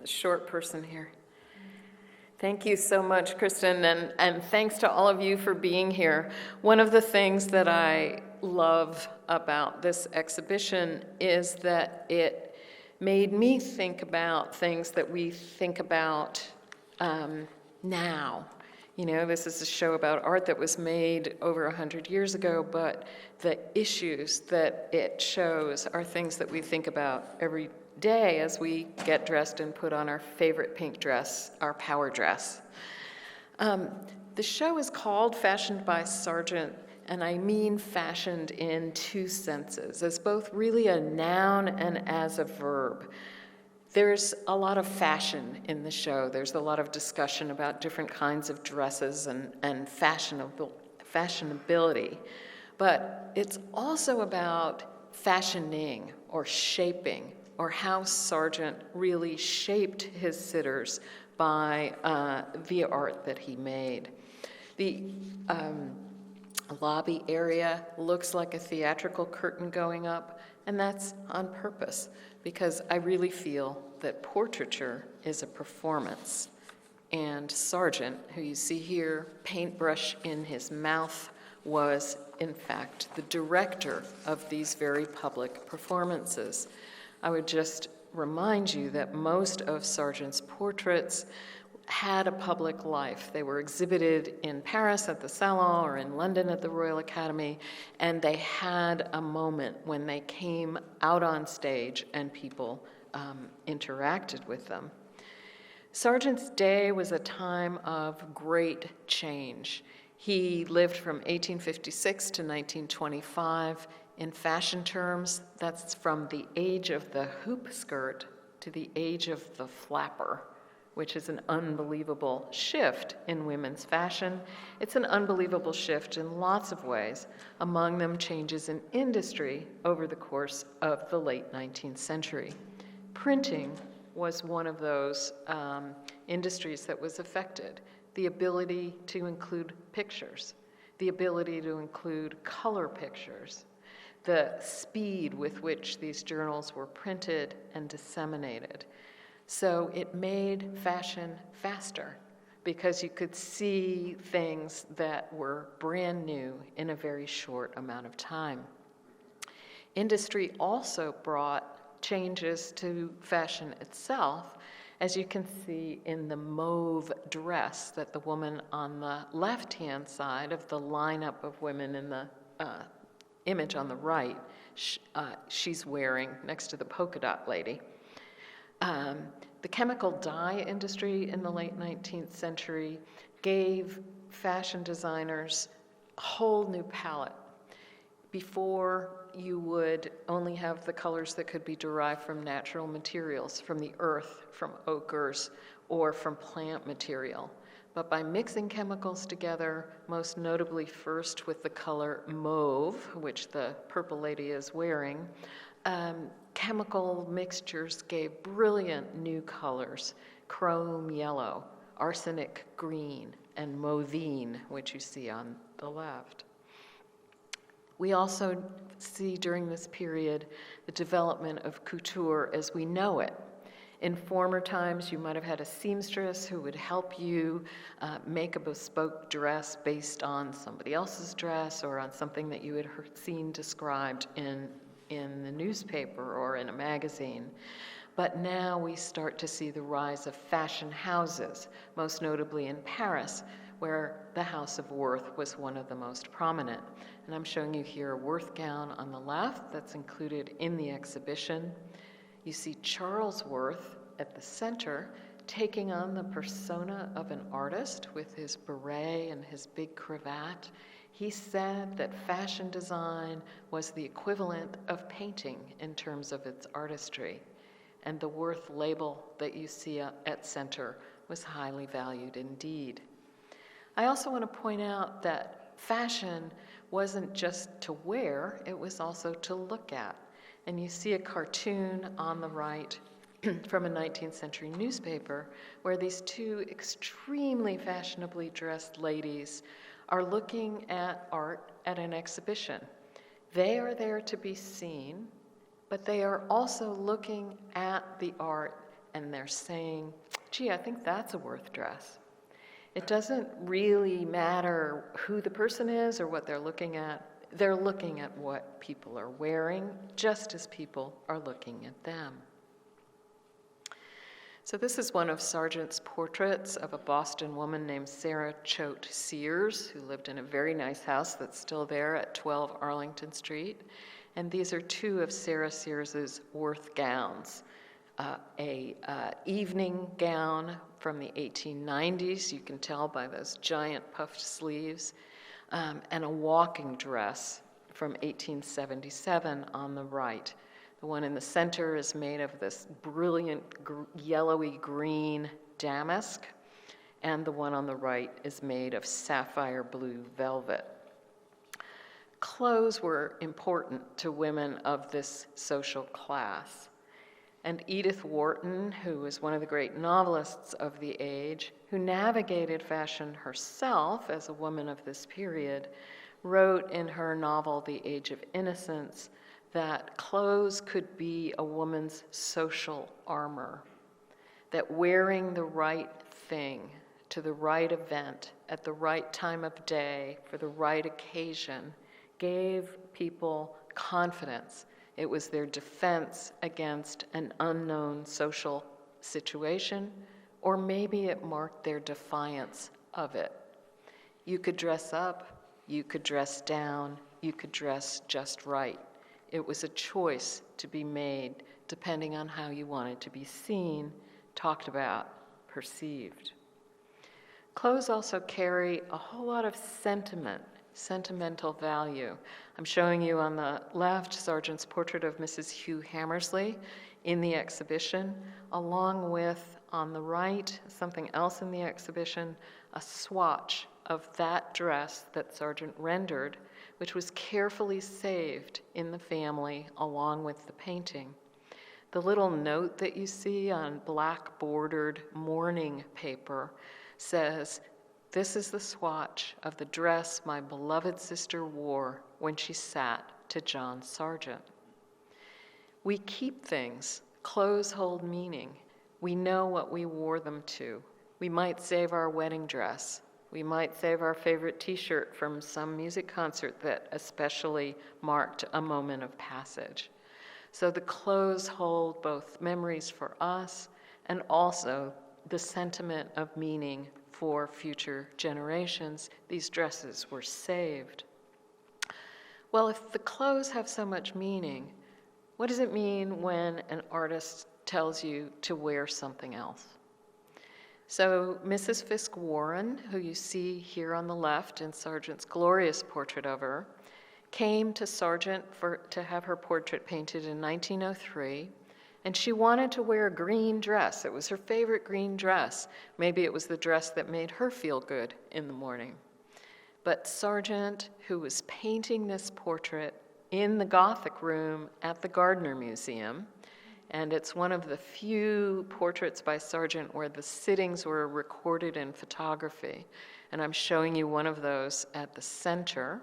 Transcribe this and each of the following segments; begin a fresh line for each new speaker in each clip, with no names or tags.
the short person here. Thank you so much, Kristen, and thanks to all of you for being here. One of the things that I love about this exhibition is that it made me think about things that we think about now. You know, this is a show about art that was made over 100 years ago, but the issues that it shows are things that we think about every day as we get dressed and put on our favorite pink dress, our power dress. The show is called Fashioned by Sargent, and I mean fashioned in two senses, as both really a noun and as a verb. There's a lot of fashion in the show. There's a lot of discussion about different kinds of dresses and fashionability. But it's also about fashioning or shaping, or how Sargent really shaped his sitters by the art that he made. The lobby area looks like a theatrical curtain going up, and that's on purpose, because I really feel that portraiture is a performance. And Sargent, who you see here, paintbrush in his mouth, was, in fact, the director of these very public performances. I would just remind you that most of Sargent's portraits had a public life. They were exhibited in Paris at the Salon or in London at the Royal Academy, and they had a moment when they came out on stage and people interacted with them. Sargent's day was a time of great change. He lived from 1856 to 1925. In fashion terms, that's from the age of the hoop skirt to the age of the flapper, which is an unbelievable shift in women's fashion. It's an unbelievable shift in lots of ways, among them changes in industry over the course of the late 19th century. Printing was one of those industries that was affected. The ability to include pictures, the ability to include color pictures, the speed with which these journals were printed and disseminated. So it made fashion faster because you could see things that were brand new in a very short amount of time. Industry also brought changes to fashion itself, as you can see in the mauve dress that the woman on the left-hand side of the lineup of women in the image on the right, she's wearing next to the polka dot lady. The chemical dye industry in the late 19th century gave fashion designers a whole new palette. Before, you would only have the colors that could be derived from natural materials, from the earth, from ochres, or from plant material. But by mixing chemicals together, most notably first with the color mauve, which the purple lady is wearing, chemical mixtures gave brilliant new colors: chrome yellow, arsenic green, and mauvine, which you see on the left. We also see during this period the development of couture as we know it. In former times, you might have had a seamstress who would help you make a bespoke dress based on somebody else's dress or on something that you had seen described in the newspaper or in a magazine. But now we start to see the rise of fashion houses, most notably in Paris, where the House of Worth was one of the most prominent. And I'm showing you here a Worth gown on the left that's included in the exhibition. You see Charles Worth at the center taking on the persona of an artist with his beret and his big cravat. He said that fashion design was the equivalent of painting in terms of its artistry. And the Worth label that you see at center was highly valued indeed. I also want to point out that fashion wasn't just to wear, it was also to look at. And you see a cartoon on the right from a 19th century newspaper where these two extremely fashionably dressed ladies are looking at art at an exhibition. They are there to be seen, but they are also looking at the art and they're saying, gee, I think that's a Worth dress. It doesn't really matter who the person is or what they're looking at. They're looking at what people are wearing, just as people are looking at them. So this is one of Sargent's portraits of a Boston woman named Sarah Choate Sears, who lived in a very nice house that's still there at 12 Arlington Street. And these are two of Sarah Sears's Worth gowns. A evening gown from the 1890s, you can tell by those giant puffed sleeves, and a walking dress from 1877 on the right. The one in the center is made of this brilliant yellowy green damask, and the one on the right is made of sapphire blue velvet. Clothes were important to women of this social class. And Edith Wharton, who was one of the great novelists of the age, who navigated fashion herself as a woman of this period, wrote in her novel, The Age of Innocence, that clothes could be a woman's social armor, that wearing the right thing to the right event at the right time of day for the right occasion gave people confidence. It was their defense against an unknown social situation, or maybe it marked their defiance of it. You could dress up, you could dress down, you could dress just right. It was a choice to be made depending on how you wanted to be seen, talked about, perceived. Clothes also carry a whole lot of sentimental value. I'm showing you on the left Sargent's portrait of Mrs. Hugh Hammersley in the exhibition, along with, on the right, something else in the exhibition, a swatch of that dress that Sargent rendered, which was carefully saved in the family along with the painting. The little note that you see on black bordered mourning paper says, "This is the swatch of the dress my beloved sister wore when she sat to John Sargent." We keep things. Clothes hold meaning. We know what we wore them to. We might save our wedding dress. We might save our favorite t-shirt from some music concert that especially marked a moment of passage. So the clothes hold both memories for us and also the sentiment of meaning for future generations. These dresses were saved. Well, if the clothes have so much meaning, what does it mean when an artist tells you to wear something else? So Mrs. Fisk Warren, who you see here on the left in Sargent's glorious portrait of her, came to Sargent to have her portrait painted in 1903, and she wanted to wear a green dress. It was her favorite green dress. Maybe it was the dress that made her feel good in the morning. But Sargent, who was painting this portrait in the Gothic room at the Gardner Museum, and it's one of the few portraits by Sargent where the sittings were recorded in photography. And I'm showing you one of those at the center.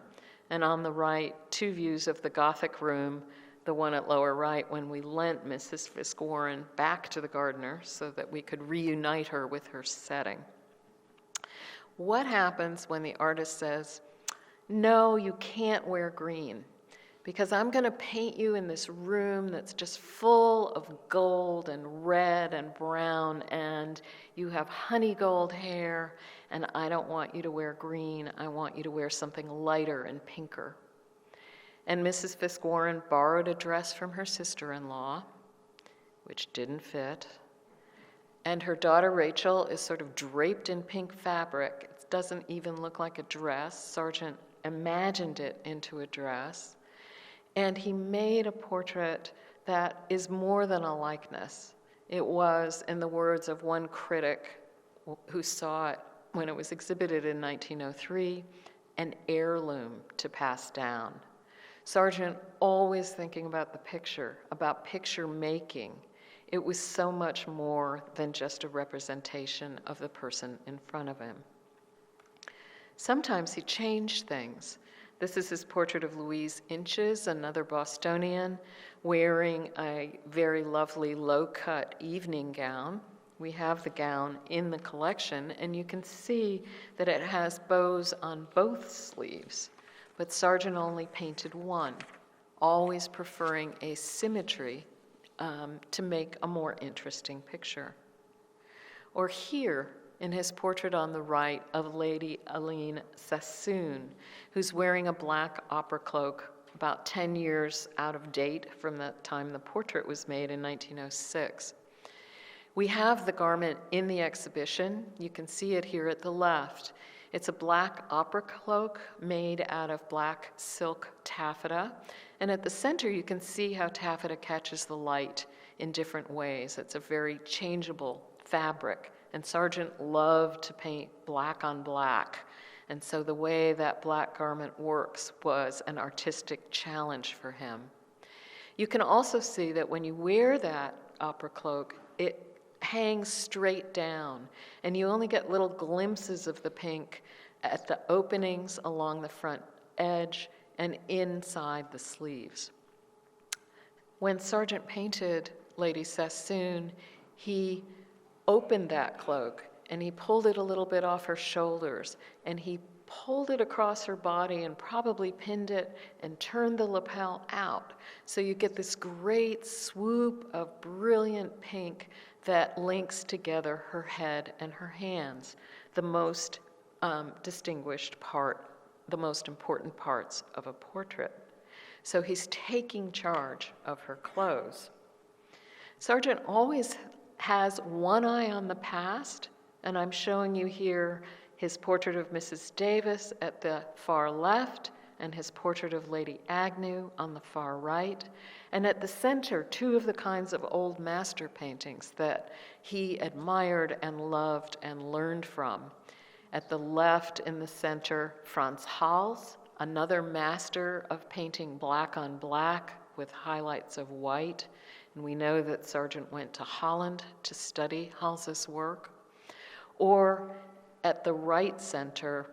And on the right, two views of the Gothic room, the one at lower right when we lent Mrs. Fisk Warren back to the Gardner so that we could reunite her with her setting. What happens when the artist says, "No, you can't wear green, because I'm going to paint you in this room that's just full of gold and red and brown, and you have honey gold hair, and I don't want you to wear green. I want you to wear something lighter and pinker." And Mrs. Fisk Warren borrowed a dress from her sister-in-law, which didn't fit. And her daughter Rachel is sort of draped in pink fabric. It doesn't even look like a dress. Sargent imagined it into a dress. And he made a portrait that is more than a likeness. It was, in the words of one critic who saw it when it was exhibited in 1903, an heirloom to pass down. Sargent always thinking about the picture, about picture making. It was so much more than just a representation of the person in front of him. Sometimes he changed things. This is his portrait of Louise Inches, another Bostonian, wearing a very lovely low-cut evening gown. We have the gown in the collection, and you can see that it has bows on both sleeves, but Sargent only painted one, always preferring asymmetry to make a more interesting picture. Or here, in his portrait on the right of Lady Aline Sassoon, who's wearing a black opera cloak about 10 years out of date from the time the portrait was made in 1906. We have the garment in the exhibition. You can see it here at the left. It's a black opera cloak made out of black silk taffeta. And at the center, you can see how taffeta catches the light in different ways. It's a very changeable fabric. And Sargent loved to paint black on black. And so the way that black garment works was an artistic challenge for him. You can also see that when you wear that opera cloak, it hangs straight down, and you only get little glimpses of the pink at the openings along the front edge and inside the sleeves. When Sargent painted Lady Sassoon, he opened that cloak and he pulled it a little bit off her shoulders, and he pulled it across her body and probably pinned it and turned the lapel out. So you get this great swoop of brilliant pink that links together her head and her hands, the most distinguished part, the most important parts of a portrait. So he's taking charge of her clothes. Sargent always has one eye on the past, and I'm showing you here his portrait of Mrs. Davis at the far left and his portrait of Lady Agnew on the far right. And at the center, two of the kinds of old master paintings that he admired and loved and learned from. At the left in the center, Frans Hals, another master of painting black on black with highlights of white. And we know that Sargent went to Holland to study Hals's work. Or at the right center,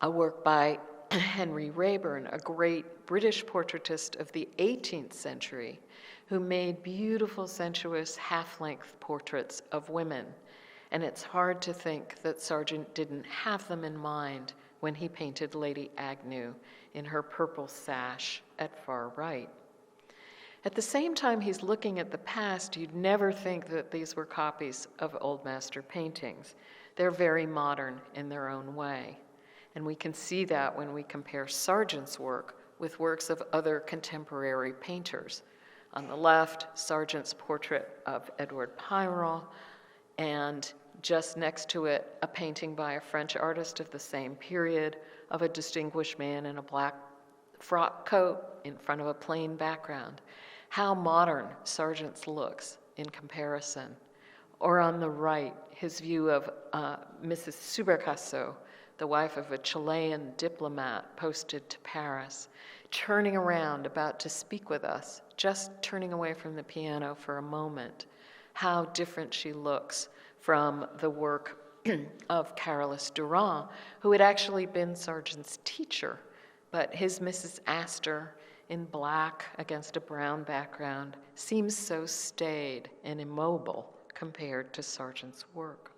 a work by Henry Raeburn, a great British portraitist of the 18th century, who made beautiful, sensuous, half-length portraits of women. And it's hard to think that Sargent didn't have them in mind when he painted Lady Agnew in her purple sash at far right. At the same time he's looking at the past, you'd never think that these were copies of old master paintings. They're very modern in their own way. And we can see that when we compare Sargent's work with works of other contemporary painters. On the left, Sargent's portrait of Edward Pirot, and just next to it, a painting by a French artist of the same period of a distinguished man in a black frock coat in front of a plain background. How modern Sargent's looks in comparison. Or on the right, his view of Mrs. Subercaseaux, the wife of a Chilean diplomat posted to Paris, turning around, about to speak with us, just turning away from the piano for a moment. How different she looks from the work of Carolus Duran, who had actually been Sargent's teacher, but his Mrs. Astor in black against a brown background seems so staid and immobile compared to Sargent's work.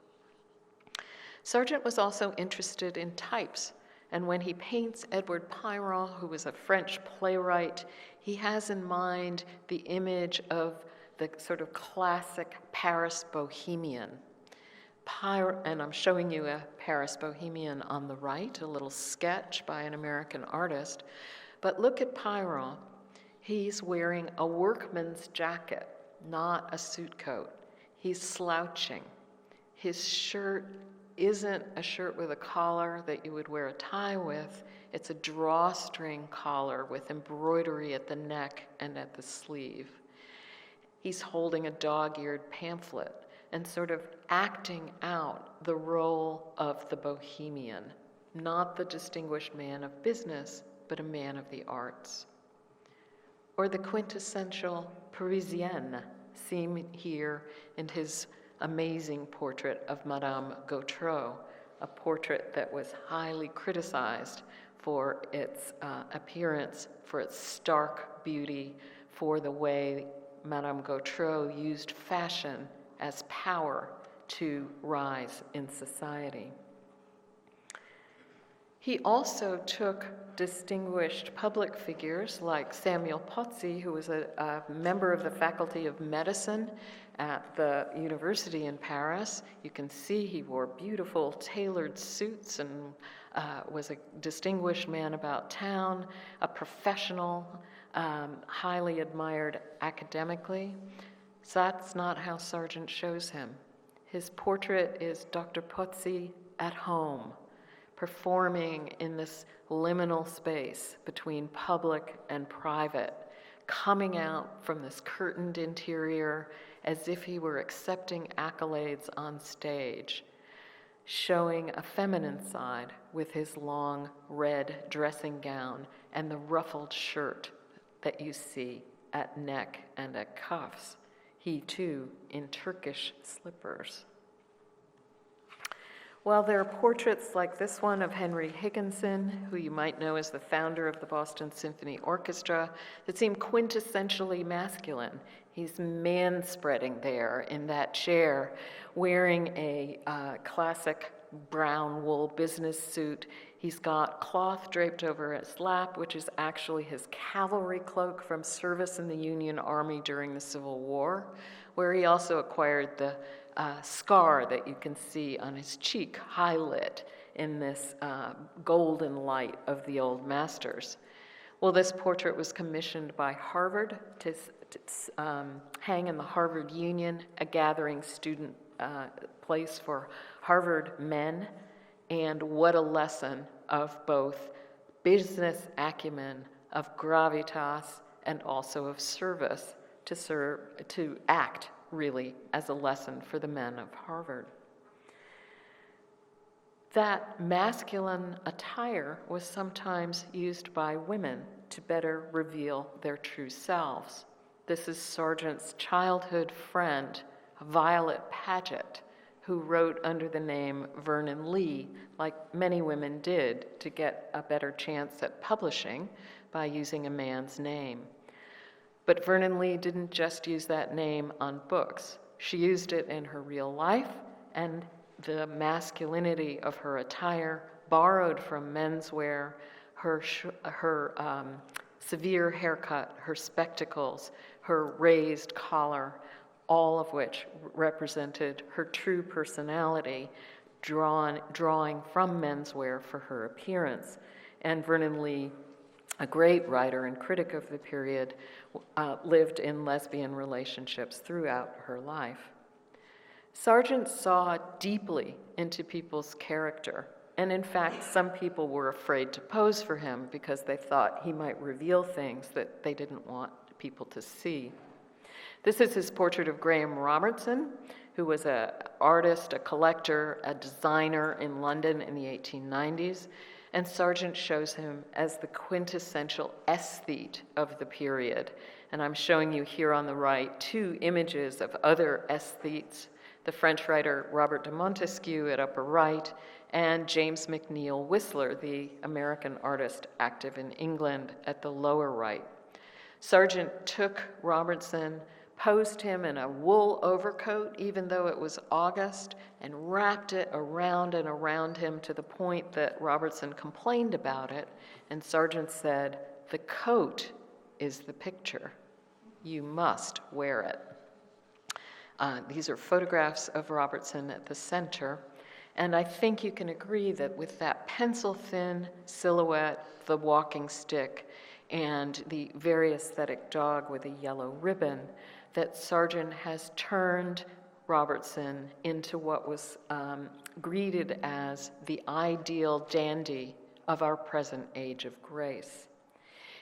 Sargent was also interested in types, and when he paints Edward Pirot, who was a French playwright, he has in mind the image of the sort of classic Paris bohemian. And I'm showing you a Paris bohemian on the right, a little sketch by an American artist. But look at Pirot. He's wearing a workman's jacket, not a suit coat. He's slouching. His shirt isn't a shirt with a collar that you would wear a tie with. It's a drawstring collar with embroidery at the neck and at the sleeve. He's holding a dog-eared pamphlet and sort of acting out the role of the bohemian, not the distinguished man of business, but a man of the arts. Or the quintessential Parisienne, seen here in his amazing portrait of Madame Gautreau, a portrait that was highly criticized for its appearance, for its stark beauty, for the way Madame Gautreau used fashion as power to rise in society. He also took distinguished public figures like Samuel Pozzi, who was a member of the Faculty of Medicine at the university in Paris. You can see he wore beautiful tailored suits and was a distinguished man about town, a professional, highly admired academically. So that's not how Sargent shows him. His portrait is Dr. Pozzi at home, performing in this liminal space between public and private, coming out from this curtained interior as if he were accepting accolades on stage, showing a feminine side with his long red dressing gown and the ruffled shirt that you see at neck and at cuffs. He too in Turkish slippers. While there are portraits like this one of Henry Higginson, who you might know as the founder of the Boston Symphony Orchestra, that seem quintessentially masculine. He's man-spreading there in that chair, wearing a classic brown wool business suit. He's got cloth draped over his lap, which is actually his cavalry cloak from service in the Union Army during the Civil War, where he also acquired the scar that you can see on his cheek, high lit in this golden light of the old masters. Well, this portrait was commissioned by Harvard to hang in the Harvard Union, a gathering student place for Harvard men, and what a lesson of both business acumen, of gravitas, and also of service to act really as a lesson for the men of Harvard. That masculine attire was sometimes used by women to better reveal their true selves. This is Sargent's childhood friend, Violet Paget, who wrote under the name Vernon Lee, like many women did, to get a better chance at publishing by using a man's name. But Vernon Lee didn't just use that name on books. She used it in her real life, and the masculinity of her attire, borrowed from menswear, her severe haircut, her spectacles, her raised collar, all of which represented her true personality, drawing from menswear for her appearance. And Vernon Lee, a great writer and critic of the period, lived in lesbian relationships throughout her life. Sargent saw deeply into people's character, and in fact, some people were afraid to pose for him because they thought he might reveal things that they didn't want people to see. This is his portrait of Graham Robertson, who was an artist, a collector, a designer in London in the 1890s, and Sargent shows him as the quintessential aesthete of the period. And I'm showing you here on the right 2 images of other aesthetes, the French writer Robert de Montesquieu at upper right, and James McNeill Whistler, the American artist active in England, at the lower right. Sargent took Robertson, posed him in a wool overcoat, even though it was August, and wrapped it around and around him to the point that Robertson complained about it, and Sargent said, "The coat is the picture. You must wear it." These are photographs of Robertson at the center, and I think you can agree that with that pencil-thin silhouette, the walking stick, and the very aesthetic dog with a yellow ribbon, that Sargent has turned Robertson into what was greeted as the ideal dandy of our present age of grace.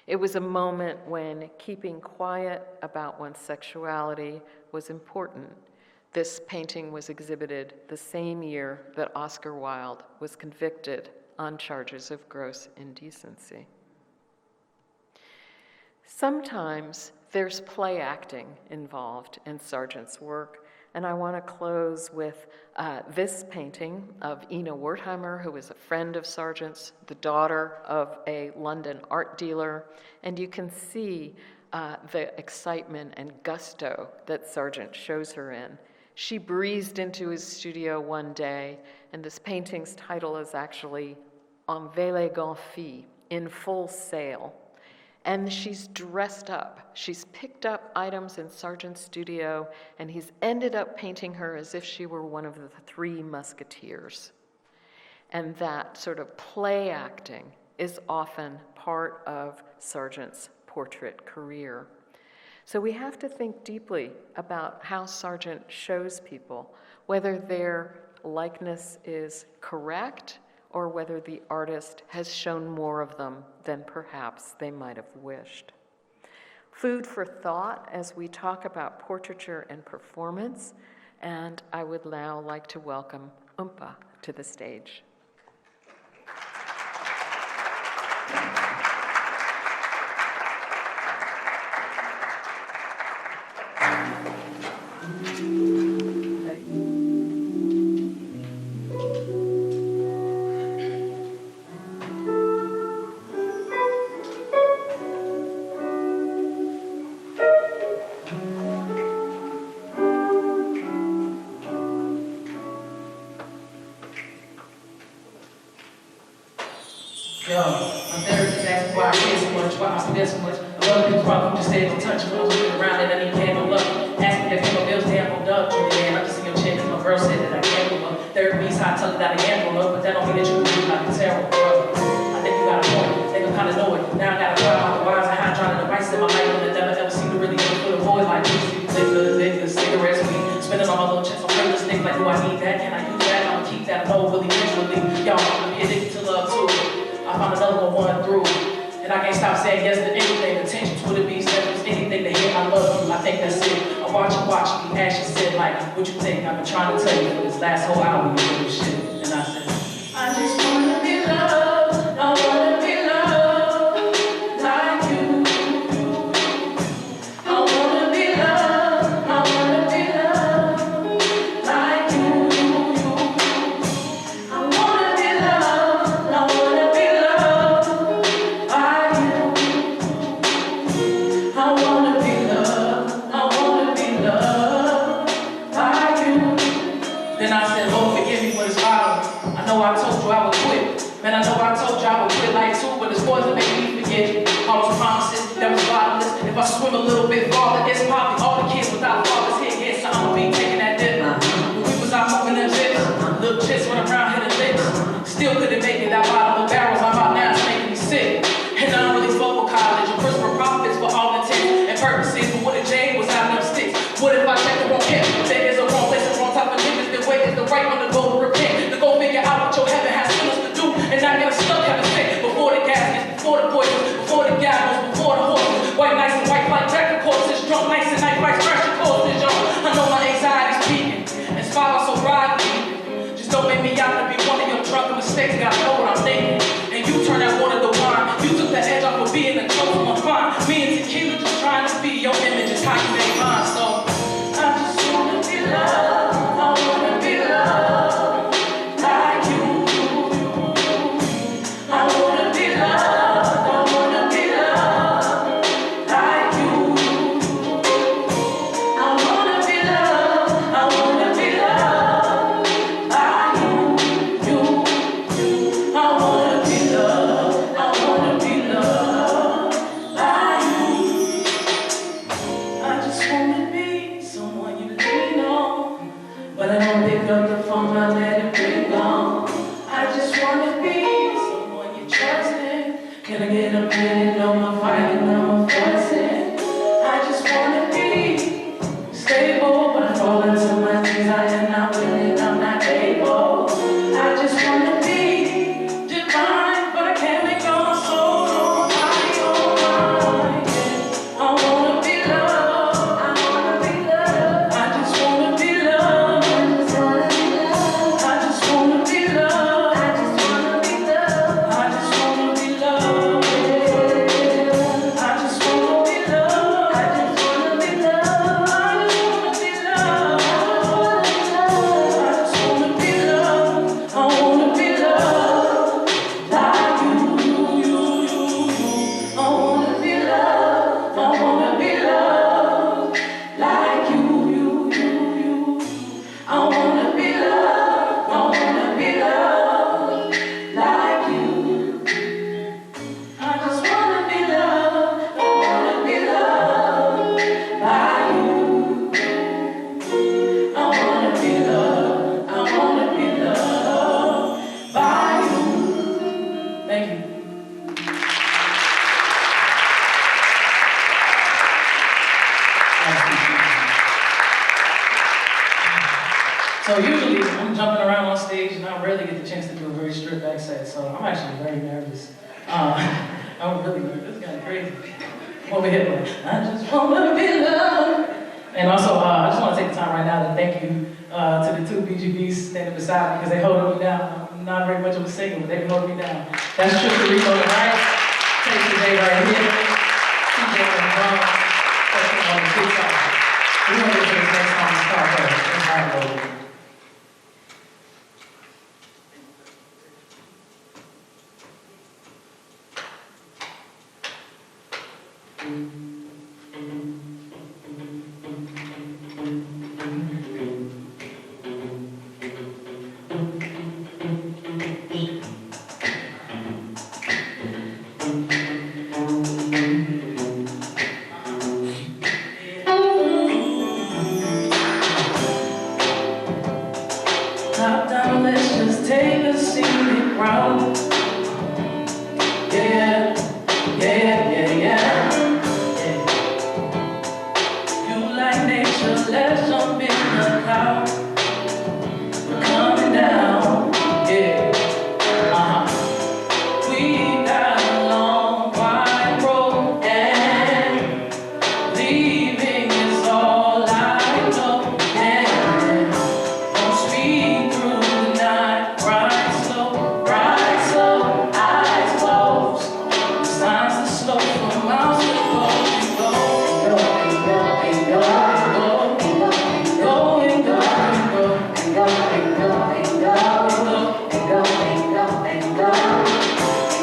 It was a moment when keeping quiet about one's sexuality was important. This painting was exhibited the same year that Oscar Wilde was convicted on charges of gross indecency. Sometimes there's play acting involved in Sargent's work. And I want to close with this painting of Ina Wertheimer, who is a friend of Sargent's, the daughter of a London art dealer. And you can see the excitement and gusto that Sargent shows her in. She breezed into his studio one day, and this painting's title is actually En Vélégante Fille, in full sail. And she's dressed up. She's picked up items in Sargent's studio, and he's ended up painting her as if she were one of the three musketeers. And that sort of play acting is often part of Sargent's portrait career. So we have to think deeply about how Sargent shows people, whether their likeness is correct or whether the artist has shown more of them than perhaps they might have wished. Food for thought as we talk about portraiture and performance, and I would now like to welcome Oompa to the stage.
Yo, my therapist asked me why I care so much, why I spend so much. A lot of people probably just stay in touch, but I was looking around and I need pay no love. Ask me if my bills damn hold up, Julianne. I just seen your chick cause my girl said that I can't move up. Therapy's how I tell you that I am for love, but that don't mean that you can do like a terrible brother. I think you got a point, they can kinda know it. Now I gotta cry about the wires and hydraulic devices in my life that never ever seem to really go for the boys like this. Niggas, cigarettes, weed, spending all my little checks on frivolous things like, do I need that? Can I use that? I'ma keep that. No, really, eventually. Y'all, I'm gonna be addicted to love too. I found another one through. And I can't stop saying yes to anything. Attention to the beast, that was anything to hear. I love you. I think that's it. I watch me. Ashley said, like, what you think? I've been trying to tell you for this last whole hour, you little shit. And I said, I just wanna be loved. I wanna be loved like you. I wanna be loved. I wanna be loved like you. I wanna be loved. I wanna be loved by you. I wanna be loved. I wanna be loved by you. Then I said, Lord, forgive me for this bottle. I know I told you I would quit. Man, I know I told you I would quit like too, but it's poison making me forget all those promises that was bottomless. If I swim a little bit farther, it's probably all the kids without fathers here. Yes, I'ma be taking that dip. When we was out moving them zips, little chicks went around hitting lips. Still couldn't make it that bottom of barrels. I'm out now, it's making me sick. And I don't really fuck with college or Christopher profits for all intents and purposes. But what if Jane was out of them sticks? What if I check the wrong hip? There is a wrong place, the wrong type of niggas. The way is the right one to go to repent. To go figure out what your heaven has still to do. And not get stuck having sick before the gaskets, before the poison, before the gallows, before the horses. White nights and white flight jacket courses. Drunk nights and night fights, crashing courses, y'all. I know my anxiety's peaking. And spirals so broadly. Just don't make me out to be one of your drunken mistakes. Gotta know what I'm thinking. And you turn that water to wine. You took the edge off of being the close of my fine. Me and tequila just trying to be your image is how you make mine. So I just wanna be loved. I wanna be loved like you. I wanna be loved. I wanna be loved like you. I wanna be loved. I wanna be loved by you. I wanna be loved. I wanna be loved by you. I just wanna be someone you lean on, but I don't pick up the phone, I let it ring on. I just wanna be someone you trust in. Can I get a minute on my fighting, I'm a forcing. I just wanna be stable, but I fall into my knees, I am not willing, I'm not able. I just wanna be divine, but I can't make all my soul on my own. I wanna be loved, I wanna be loved. I just wanna be loved, I just wanna be loved. I just wanna be loved, I just wanna be loved. I just wanna be loved, I just wanna be loved. I just wanna be loved, I just wanna be loved. So usually I'm jumping around on stage and I rarely get the chance to do a very stripped back set, so I'm actually very nervous. I'm really nervous, it's kind of crazy. I'm over here like, I just wanna be loved. And also, I just want to take the time right now to thank you to the two BGBs standing beside me because they hold me down. I'm not very much of a singer, but they hold me down. That's Trisha Rico on the right, Take today right here, TJ on the drum, Justin on the big side. We're going to get to this next song to start first. Let's have it over. Top down, let's just take a scenic route. Yeah, yeah, yeah, yeah. You like nature, let's jump in the cloud. We're coming down, yeah. We got a long, wide road, and leaving is all I know. And don't speed through the night, ride slow, eyes closed. The signs are slow for miles to go, and go, and go, and go, and go, and go, and go, and go, and go, and go, and go, and go, and go, and go, and go.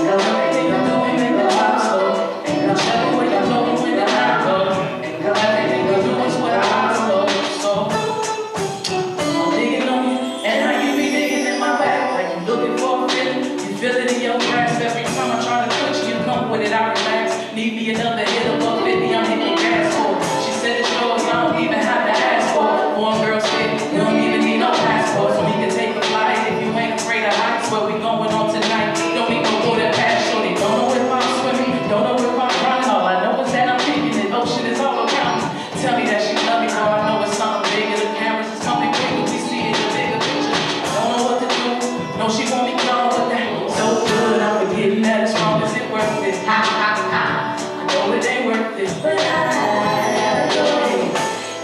Everything you do, we make the heart slow. Whichever way you go, when the night goes. Everything you do is what I slow. So I'm digging on you, and how you be digging in my back, like you looking for a feeling. You feel it in your grasp every time I try to touch you. You come with it, I relax. Need me another hit above 50, I'm hitting gas for. She said it's yours, I don't even have to ask for. One girl said you don't even need no passport, so we can take a flight if you ain't afraid of heights. Where we going on tonight? Don't need no border pass, shorty. Don't know if I'm swimming, don't know if I'm running. All I know is that I'm thinking it. Ocean is all around me. Tell me that she love me, girl. I know it's something bigger. The cameras is something bigger. We see it in the bigger picture. I don't know what to do. No, she want me gone, but that so good. I'm forgetting that as long as it worth it. Ha ha ha. I know it ain't worth it, but I go.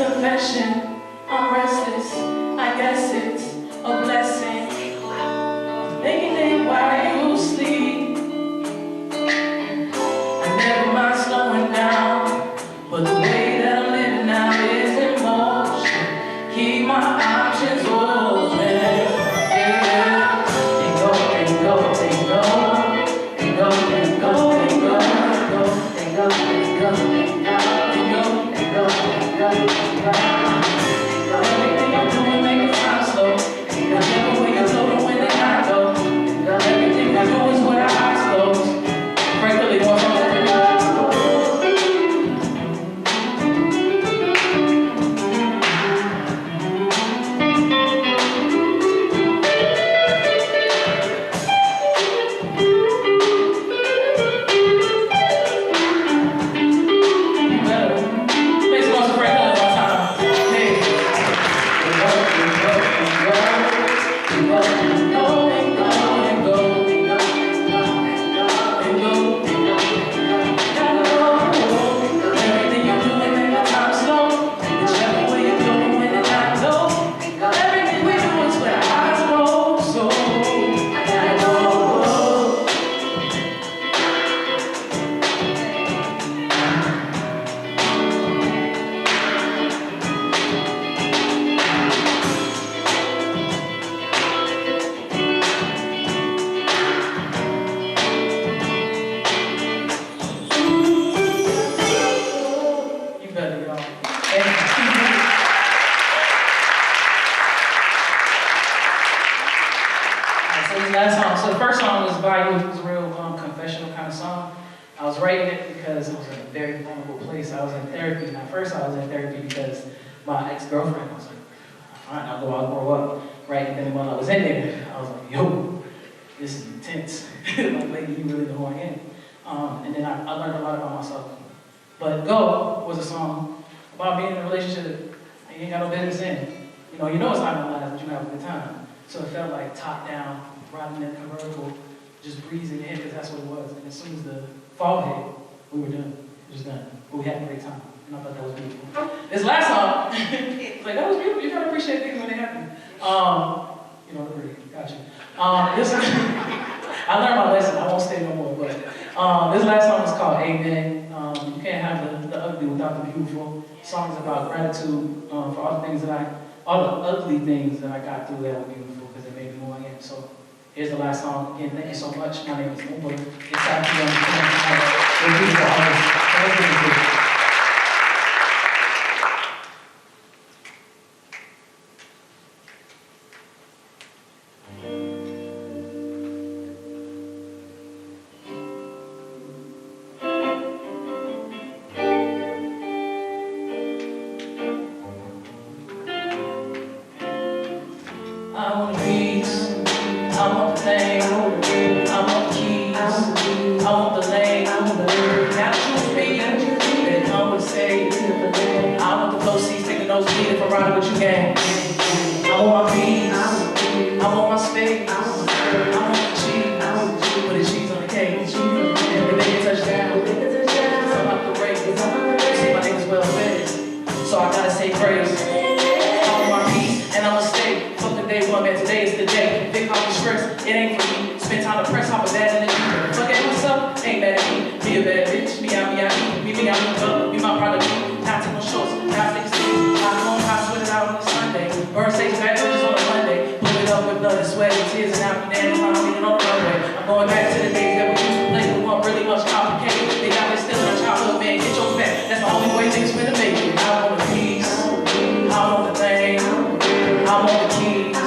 Confession, I'm restless. I guess it's a blessing. Making it while you sleep. I never mind slowing down, but the way that I'm living now is in motion. Keep my options open. Yeah. And go, and go, and go, and go, and go, and go, and go, and go, and go, and go, and go, and go, and go, and go. Everything I'm doing, make it time slow. Whichever way you go, the way that I go. Everything I do is what I eyes closed. Frankly, more from the So the first song was by you. It was a real confessional kind of song. I was writing it because I was in a very vulnerable place. I was in therapy, and at first I was in therapy because my ex-girlfriend, I was like, fine, I'll grow up, right? And then while I was in there, I was like, yo, this is intense. Like, lady, you really know who I am. And then I learned a lot about myself. But Go was a song about being in a relationship that you ain't got no business in. You know it's not gonna last, but you can have a good time. So it felt like top down, riding that convertible, just breezing ahead, because that's what it was. And as soon as the fall hit, we were done. It was done. But we had a great time. And I thought that was beautiful. This last song, like, that was beautiful. You gotta appreciate things when they happen. You know, gotcha. I learned my lesson. I won't stay no more. But this last song is called Amen. You can't have the ugly without the beautiful. Songs about gratitude for all the ugly things that I got through that were beautiful because they made me who I am. So here's the last song. Again, thank you so much. My name is Oompa. It's time to be on the We're beautiful artists. Thank you. I want the beats, I want the thing, I want the keys, I want the lane, not choose me, then come with say, I want the flow seats, taking those beats if I'm riding with you gang. I want my beats, I want my space, I want the cheese, put the cheese on the cake, and they can touch down, I'm out the race, see my niggas well fed, so I gotta say praise. I want my beats, and I'ma stay. Day one, man, today is the day. Big homie stress, it ain't for me. Spend time to press off of that energy. Fuck it, what's up? Ain't mad at me. Be a bad bitch. Me, I'm up. Be my product. Not take no shorts. Not take sleeves. I know how to sweat it out on a Sunday. Burn stage back just on a Monday. Pull it up with blood and sweat and tears and happy dance. I'm leaning on the runway. I'm going back to the days that we used to play. We weren't really much complicated. They got me still in our childhood, man. Get your fat. That's the only way niggas finna make it. I want the peace. I want the thing. I want the keys.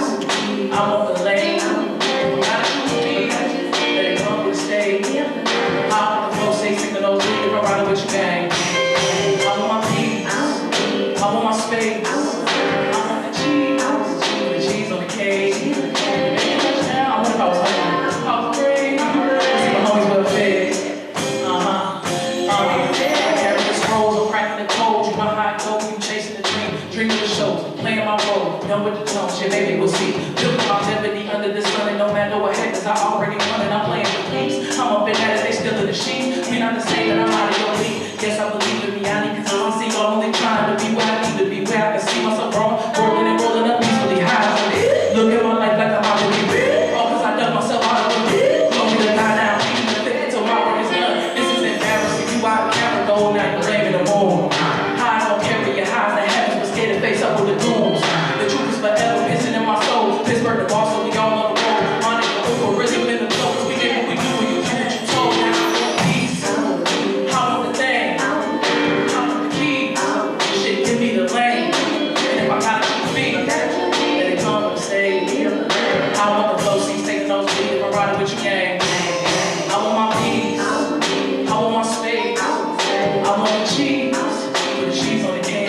I want the lane, gotta choose me, let it come with the stage. I want the flow, say, sing to those leaders, I'm riding with you, gang. I want my peace, I want my space, I want the cheese, put the cheese on the cake. I wonder if I was hungry, I was great, I see my homies well fed. I carry the scrolls, I'm cracking the codes, you know how I go, you chasing the dream of the shows, playing my role, done with the tone, shit, maybe we'll see. Longevity under the sun, and no matter what happens, I already won and I'm playing for keeps. I'm up in that as they still in the sheets. We not the same, and I'm out of your league. Yes, I believe in reality, cause I don't see I'm only trying to be where I need to be, where I can see myself wrong, rolling and rolling up peacefully high. Look at my life like I'm out to be real. All cause I dug myself out of the pit. Told me to die down, keep the fit until my work is done. This is embarrassing. You out of camera gold, now you're blaming the moon. Highs don't carry your highs, the heavens, but scared to face up with the dooms. The truth is forever pissing in my soul. Pittsburgh the boss, so we all on the road. My nigga Oompa really been the close. We did what we do, and you do what you told. Now I want peace. I want the thing. I want the keys. Shit, give me the lane. And if I gotta choose me, let it come with the stage. I want the flow seats, taking those beats if I'm riding with you, gang. I want my peace. I want my space. I want the cheese. Put the cheese on the cake.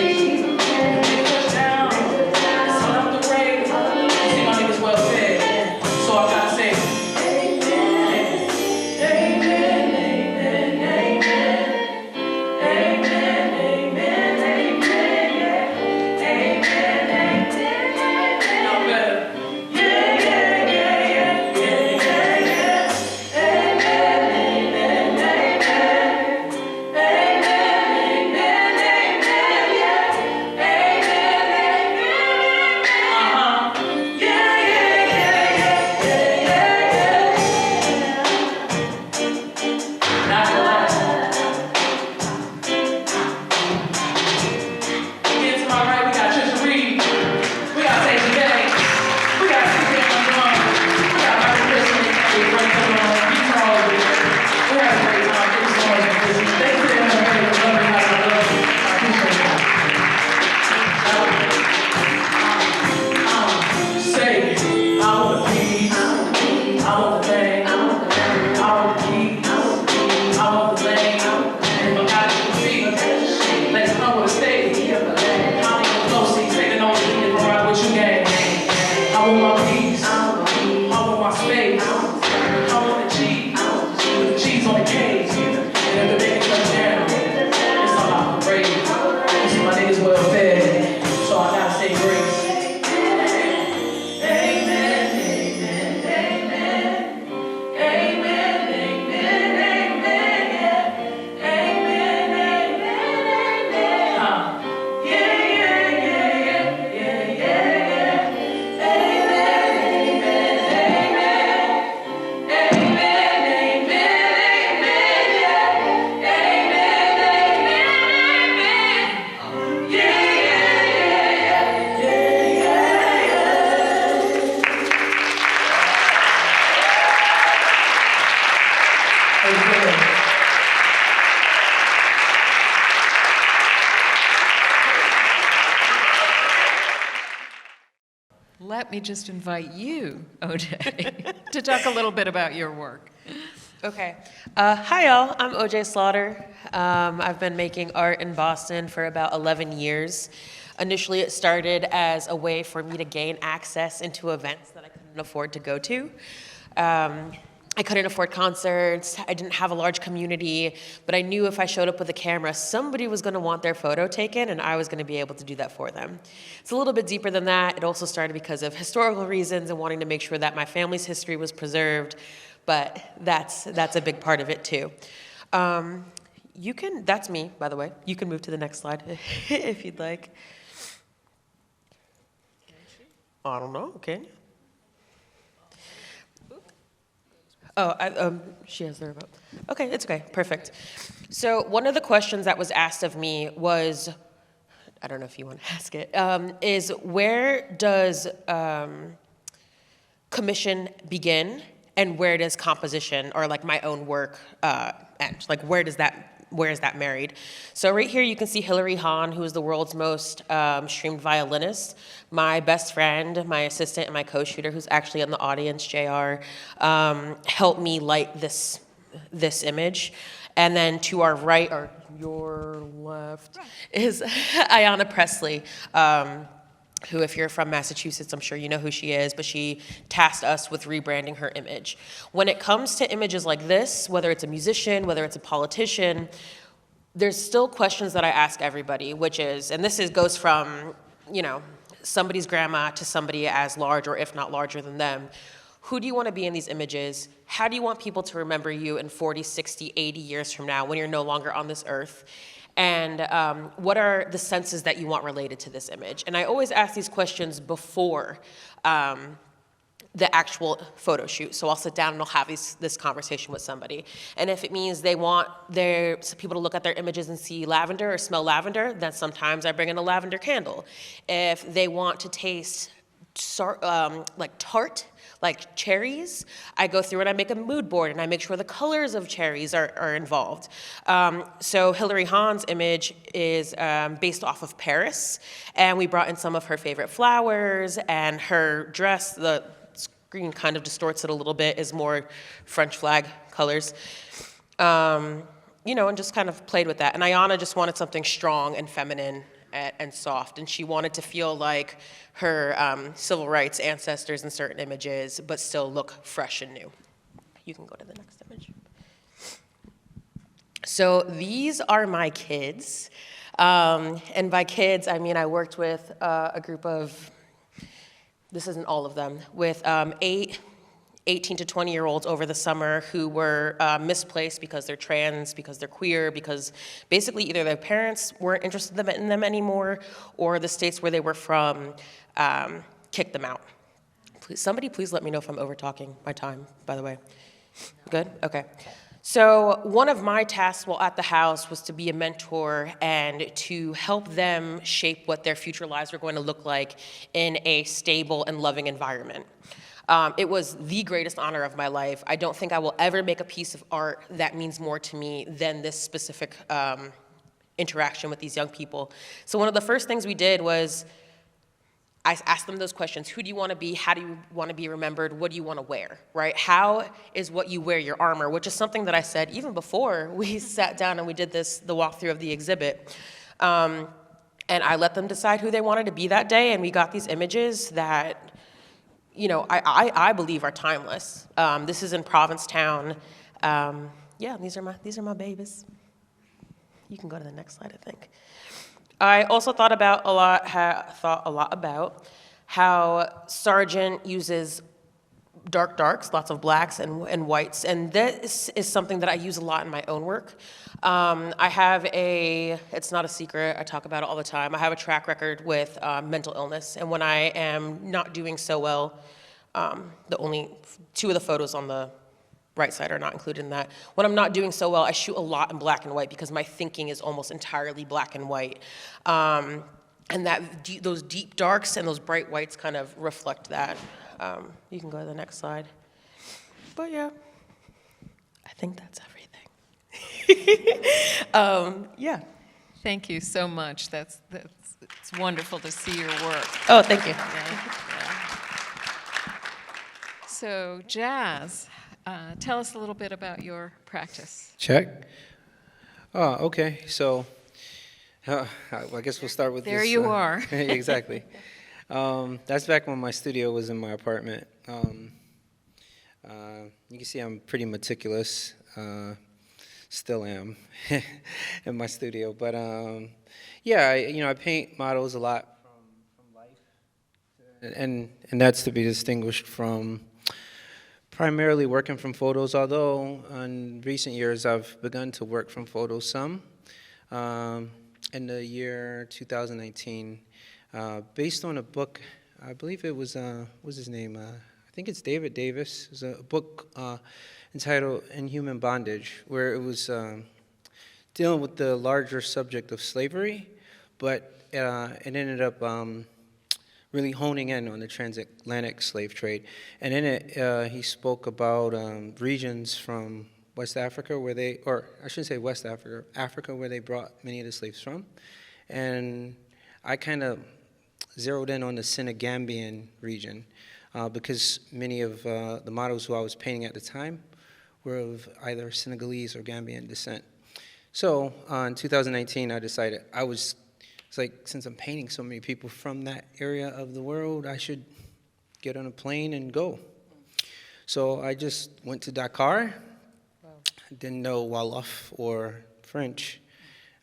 let me just invite you, OJ, to talk a little bit about your work.
Okay. Hi, y'all. I'm OJ Slaughter. I've been making art in Boston for about 11 years. Initially, it started as a way for me to gain access into events that I couldn't afford to go to. I couldn't afford concerts. I didn't have a large community, but I knew if I showed up with a camera, somebody was going to want their photo taken, and I was going to be able to do that for them. It's a little bit deeper than that. It also started because of historical reasons and wanting to make sure that my family's history was preserved, but that's a big part of it too. That's me, by the way. You can move to the next slide if you'd like. I don't know, can you? Oh, she has their vote. Okay, it's okay, perfect. So one of the questions that was asked of me was, I don't know if you want to ask it, is where does commission begin and where does composition or like my own work end? Like where is that married? So right here you can see Hilary Hahn, who is the world's most streamed violinist. My best friend, my assistant, and my co-shooter, who's actually in the audience, JR, helped me light this image. And then to our right, or your left, is Ayanna Presley, who, if you're from Massachusetts, I'm sure you know who she is, but she tasked us with rebranding her image. When it comes to images like this, whether it's a musician, whether it's a politician, there's still questions that I ask everybody, which is, and goes from, somebody's grandma to somebody as large or if not larger than them. Who do you want to be in these images? How do you want people to remember you in 40, 60, 80 years from now when you're no longer on this earth? And what are the senses that you want related to this image? And I always ask these questions before the actual photo shoot. So I'll sit down and I'll have this conversation with somebody. And if it means they want people to look at their images and see lavender or smell lavender, then sometimes I bring in a lavender candle. If they want to taste tart, like cherries, I go through and I make a mood board and I make sure the colors of cherries are involved. So Hilary Hahn's image is based off of Paris, and we brought in some of her favorite flowers, and her dress, the screen kind of distorts it a little bit, is more French flag colors. And just kind of played with that. And Ayanna just wanted something strong and feminine and soft, and she wanted to feel like her civil rights ancestors in certain images, but still look fresh and new. You can go to the next image. So these are my kids, and by kids, I mean I worked with a group of, this isn't all of them, with 18 to 20-year-olds over the summer who were misplaced because they're trans, because they're queer, because basically either their parents weren't interested in them anymore, or the states where they were from kicked them out. Somebody please let me know if I'm over-talking my time, by the way. Good? Okay. So one of my tasks while at the house was to be a mentor and to help them shape what their future lives were going to look like in a stable and loving environment. It was the greatest honor of my life. I don't think I will ever make a piece of art that means more to me than this specific interaction with these young people. So one of the first things we did was I asked them those questions. Who do you want to be? How do you want to be remembered? What do you want to wear, right? How is what you wear your armor, which is something that I said even before we sat down and we did the walkthrough of the exhibit. And I let them decide who they wanted to be that day, and we got these images that I believe are timeless. This is in Provincetown. These are my babies. You can go to the next slide, I think. I also thought a lot about how Sargent uses darks, lots of blacks and whites, and this is something that I use a lot in my own work. I have it's not a secret, I talk about it all the time, I have a track record with mental illness, and when I am not doing so well, the only two of the photos on the right side are not included in that. When I'm not doing so well, I shoot a lot in black and white because my thinking is almost entirely black and white. And those deep darks and those bright whites kind of reflect that. You can go to the next slide. But yeah, I think that's everything. Yeah.
Thank you so much. It's wonderful to see your work.
Oh, thank you.
Yeah. So, Jas, tell us a little bit about your practice.
Check. Oh, okay. So, I guess we'll start with
There
this.
you are.
Exactly. That's back when my studio was in my apartment. You can see I'm pretty meticulous. Still am in my studio. But yeah, I paint models a lot from life, and that's to be distinguished from primarily working from photos, although in recent years I've begun to work from photos some. In the year 2019, based on a book, I believe it was, what's his name? I think it's David Davis. It was a book entitled Inhuman Bondage, where it was dealing with the larger subject of slavery, but it ended up really honing in on the transatlantic slave trade. And in it, he spoke about regions from West Africa or I shouldn't say West Africa, Africa where they brought many of the slaves from. And I kind of zeroed in on the Senegambian region because many of the models who I was painting at the time were of either Senegalese or Gambian descent. So in 2019, I decided it's like, since I'm painting so many people from that area of the world, I should get on a plane and go. So I just went to Dakar. Wow. Didn't know Wolof or French.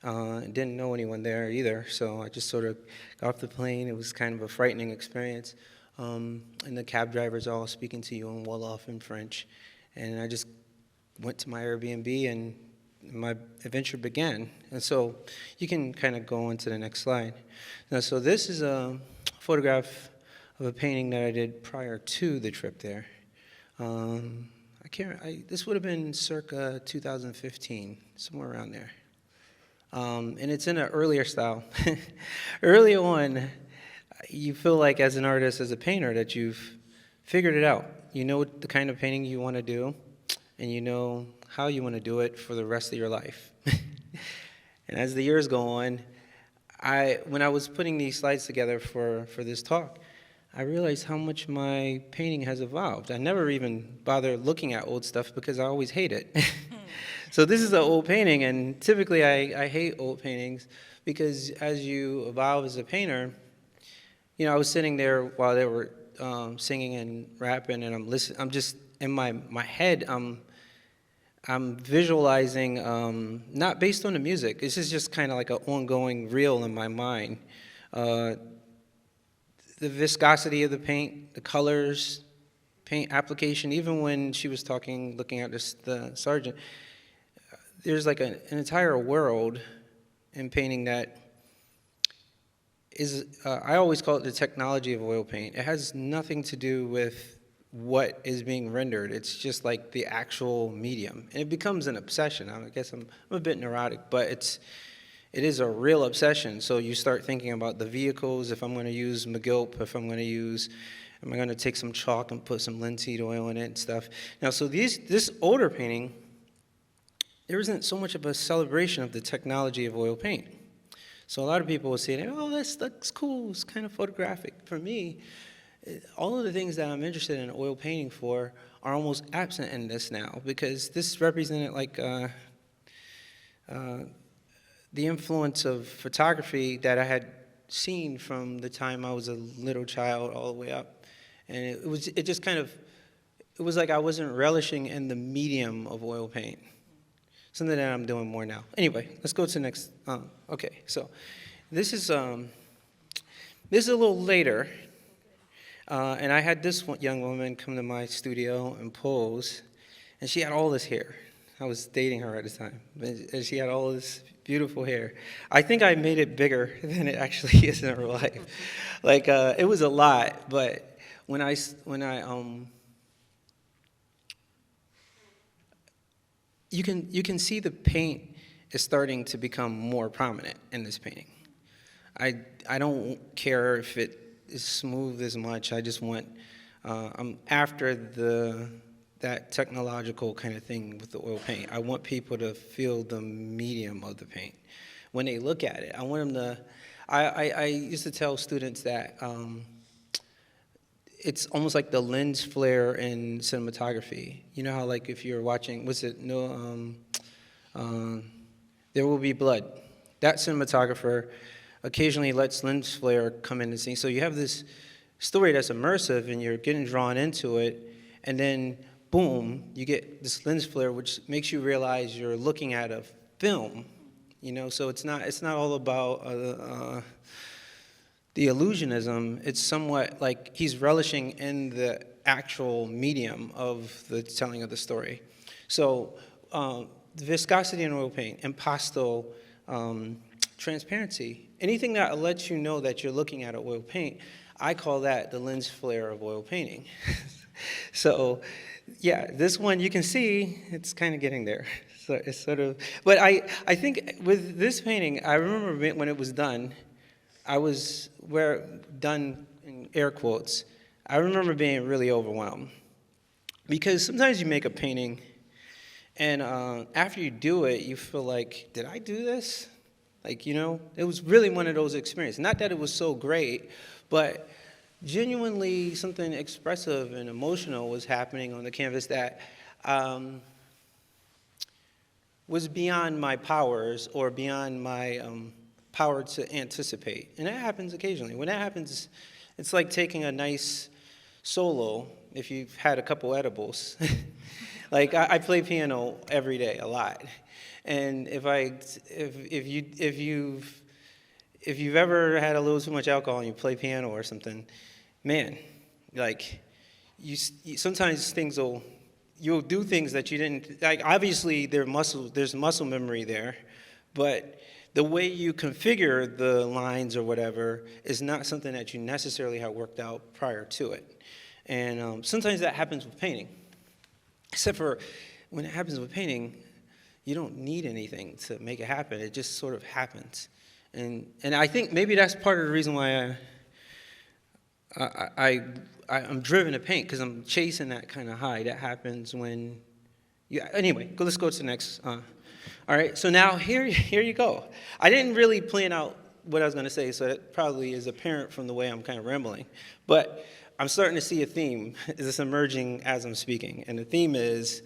Didn't know anyone there either. So I just sort of got off the plane. It was kind of a frightening experience. And the cab drivers all speaking to you in Wolof and French. And I just went to my Airbnb and my adventure began. And so you can kind of go on to the next slide. Now, so this is a photograph of a painting that I did prior to the trip there. This would have been circa 2015, somewhere around there. And it's in an earlier style. Early on, you feel like as an artist, as a painter, that you've figured it out. You know the kind of painting you want to do, and you know how you want to do it for the rest of your life. And as the years go on, when I was putting these slides together for this talk, I realized how much my painting has evolved. I never even bother looking at old stuff because I always hate it. So this is an old painting, and typically I hate old paintings because as you evolve as a painter, I was sitting there while they were singing and rapping, and I'm listening. I'm just in my head. I'm visualizing, not based on the music. This is just kind of like an ongoing reel in my mind. The viscosity of the paint, the colors, paint application. Even when she was talking, looking at the Sargent, there's like an entire world in painting that is, I always call it the technology of oil paint. It has nothing to do with what is being rendered. It's just like the actual medium. And it becomes an obsession. I guess I'm a bit neurotic, but it is a real obsession. So you start thinking about the vehicles, if I'm going to use McGilp, am I going to take some chalk and put some linseed oil in it and stuff. Now, so this older painting, there isn't so much of a celebration of the technology of oil paint. So a lot of people will say, oh, that's cool, it's kind of photographic. For me, all of the things that I'm interested in oil painting for are almost absent in this now, because this represented like the influence of photography that I had seen from the time I was a little child all the way up. And it was like I wasn't relishing in the medium of oil paint. Something that I'm doing more now. Anyway, let's go to the next. Okay, so this is a little later. And I had this young woman come to my studio and pose, and she had all this hair. I was dating her at the time, and she had all this beautiful hair. I think I made it bigger than it actually is in real life. Like, it was a lot, but when I you can see the paint is starting to become more prominent in this painting. I don't care if it is smooth as much. I just want, I'm after that technological kind of thing with the oil paint. I want people to feel the medium of the paint. When they look at it, I want them to, I used to tell students that it's almost like the lens flare in cinematography. You know how, like, if you're watching, There Will Be Blood. That cinematographer occasionally lets lens flare come in the scene. So you have this story that's immersive, and you're getting drawn into it, and then, boom, you get this lens flare, which makes you realize you're looking at a film. You know, so it's not all about the illusionism. It's somewhat like he's relishing in the actual medium of the telling of the story. So the viscosity in oil paint, impasto, transparency, anything that lets you know that you're looking at oil paint, I call that the lens flare of oil painting. So, yeah, this one you can see it's kind of getting there. So it's sort of, but I think with this painting, I remember when it was done, done in air quotes, I remember being really overwhelmed. Because sometimes you make a painting, and after you do it, you feel like, did I do this? Like, you know, it was really one of those experiences. Not that it was so great, but genuinely something expressive and emotional was happening on the canvas that was beyond my powers or beyond my power to anticipate. And that happens occasionally. When that happens, it's like taking a nice solo if you've had a couple edibles. Like, I play piano every day, a lot. And if you've ever had a little too much alcohol and you play piano or something, man, like, sometimes you'll do things that you didn't, like, obviously there's muscle memory there, but the way you configure the lines or whatever is not something that you necessarily have worked out prior to it. And sometimes that happens with painting, except for when it happens with painting, you don't need anything to make it happen. It just sort of happens. And I think maybe that's part of the reason why I'm driven to paint, because I'm chasing that kind of high. That happens when anyway, let's go to the next. All right, so now here you go. I didn't really plan out what I was going to say, so that probably is apparent from the way I'm kind of rambling. But I'm starting to see a theme. It's emerging as I'm speaking. And the theme is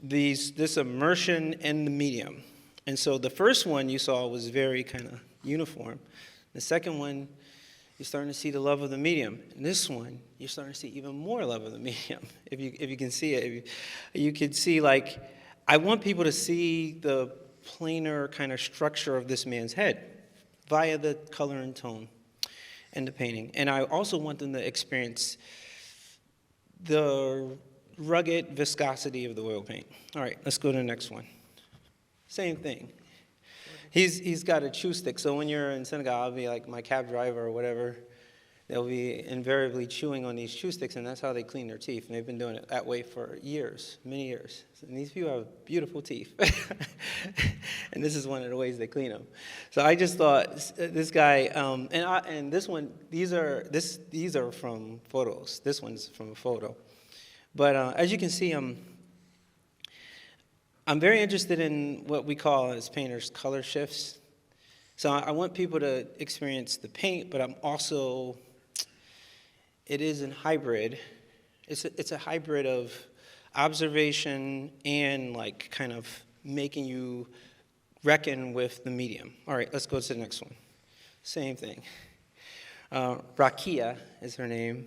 this immersion in the medium. And so the first one you saw was very kind of uniform. The second one, you're starting to see the love of the medium. And this one, you're starting to see even more love of the medium. If you can see it, you could see, like, I want people to see the planar kind of structure of this man's head via the color and tone and the painting. And I also want them to experience the rugged viscosity of the oil paint. All right, let's go to the next one. Same thing. He's got a chew stick, so when you're in Senegal, I'll be like my cab driver or whatever, they'll be invariably chewing on these chew sticks, and that's how they clean their teeth. And they've been doing it that way for years, many years. And these people have beautiful teeth. And this is one of the ways they clean them. So I just thought this guy, and this one, these are from photos. This one's from a photo. But as you can see, I'm very interested in what we call as painters color shifts. So I want people to experience the paint, but it is a hybrid. It's a hybrid of observation and, like, kind of making you reckon with the medium. All right, let's go to the next one. Same thing. Rakia is her name.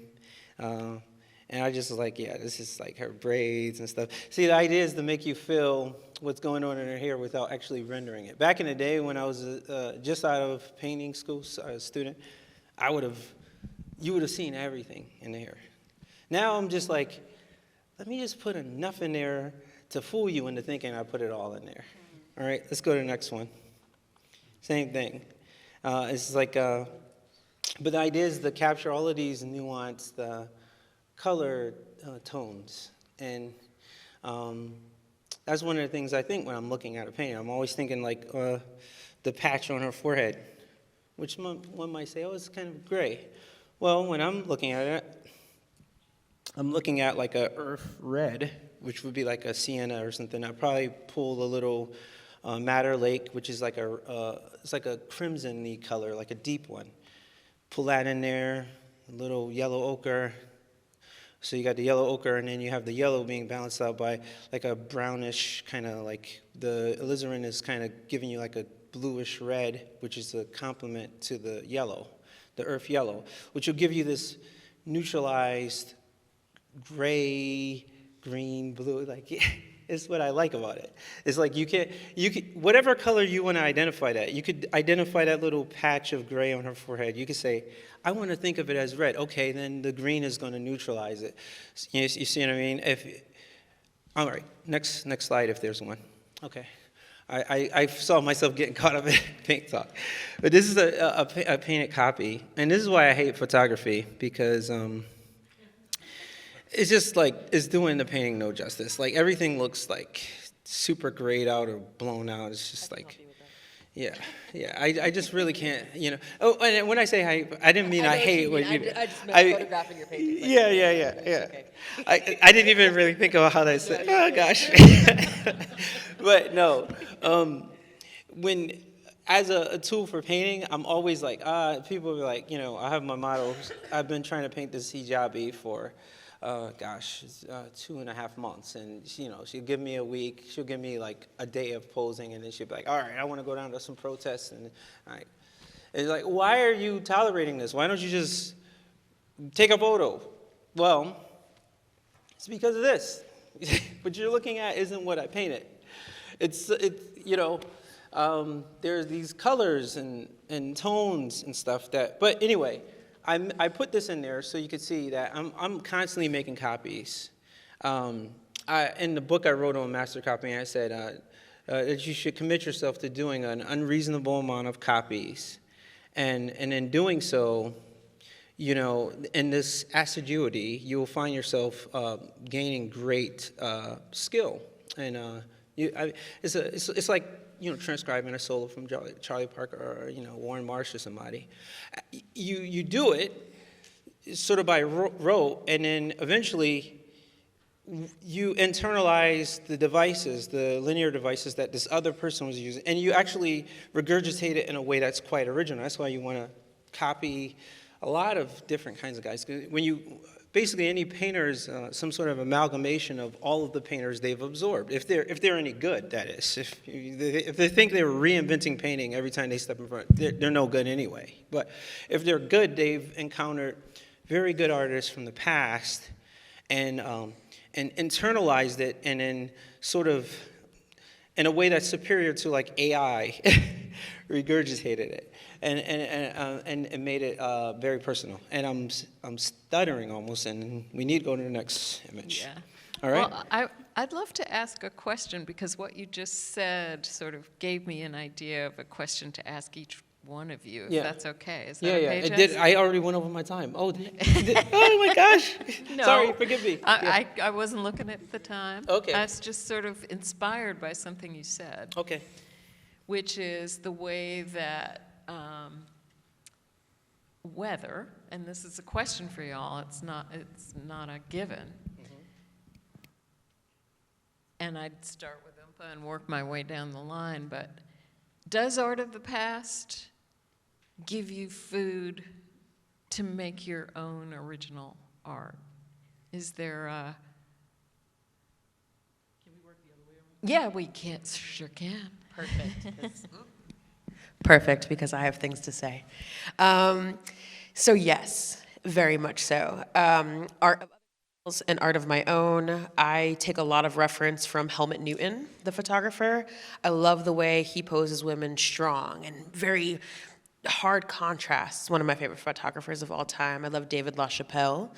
And I just was like, yeah, this is like her braids and stuff. See, the idea is to make you feel what's going on in her hair without actually rendering it. Back in the day when I was just out of painting school, a student, you would have seen everything in the hair. Now I'm just like, let me just put enough in there to fool you into thinking I put it all in there. All right, let's go to the next one. Same thing. It's like, but the idea is to capture all of these nuanced color tones. And that's one of the things I think when I'm looking at a painting. I'm always thinking, like, the patch on her forehead, which one might say, oh, it's kind of gray. Well, when I'm looking at it, I'm looking at like a earth red, which would be like a sienna or something. I'd probably pull a little madder lake, which is like it's like a crimson-y color, like a deep one. Pull that in there, little yellow ochre. So you got the yellow ochre, and then you have the yellow being balanced out by like a brownish kind of like the alizarin is kind of giving you like a bluish red, which is a complement to the yellow, the earth yellow, which will give you this neutralized gray, green, blue. Like it's what I like about it. It's like you can whatever color you want to identify that. You could identify that little patch of gray on her forehead. You could say, I want to think of it as red. Okay, then the green is going to neutralize it. You see what I mean? All right, next slide if there's one. Okay. I saw myself getting caught up in paint talk. But this is a painted copy. And this is why I hate photography, because it's just like, it's doing the painting no justice. Like, everything looks like super grayed out or blown out. It's just like, yeah. I just really can't, Oh, and when I say I didn't mean I hate what you.
I just meant photographing your painting.
Yeah. Okay. I didn't even really think about how that said. Oh gosh. But no, when as a tool for painting, I'm always like, people are like, I have my models. I've been trying to paint this hijabi for. 2.5 months, and she'll give me a week. She'll give me like a day of posing, and then she'll be like, all right, I want to go down to some protests, and it's like, why are you tolerating this? Why don't you just take a photo? Well, it's because of this. What you're looking at isn't what I painted. It's there's these colors and tones and stuff that. But anyway. I put this in there so you could see that I'm constantly making copies. In the book I wrote on master copying, I said that you should commit yourself to doing an unreasonable amount of copies. And in doing so, in this assiduity, you will find yourself gaining great skill. And it's like, transcribing a solo from Charlie Parker or, Warren Marsh or somebody. You do it sort of by rote, and then eventually you internalize the devices, the linear devices that this other person was using, and you actually regurgitate it in a way that's quite original. That's why you want to copy a lot of different kinds of guys. Basically, any painter is some sort of amalgamation of all of the painters they've absorbed. If they're any good, that is. If they think they're reinventing painting every time they step in front, they're no good anyway. But if they're good, they've encountered very good artists from the past, and internalized it, and then sort of, in a way that's superior to like AI, regurgitated it. And made it very personal. And I'm stuttering almost, and we need to go to the next image.
Yeah.
All right?
Well, I'd love to ask a question, because what you just said sort of gave me an idea of a question to ask each one of you, if that's okay. Is that okay, Jas?
I already went over my time. Oh my gosh.
No,
Sorry, forgive me.
I wasn't looking at the time.
Okay.
I was just sort of inspired by something you said.
Okay.
Which is the way that weather, and this is a question for y'all, it's not a given. Mm-hmm. And I'd start with Oompa and work my way down the line, but does art of the past give you food to make your own original art? Is there a... Can we work the other way around? Yeah, we can, sure can.
Perfect. Perfect, because I have things to say. So yes, very much so. Art of others and art of my own. I take a lot of reference from Helmut Newton, the photographer. I love the way he poses women strong and very hard contrasts. One of my favorite photographers of all time. I love David LaChapelle.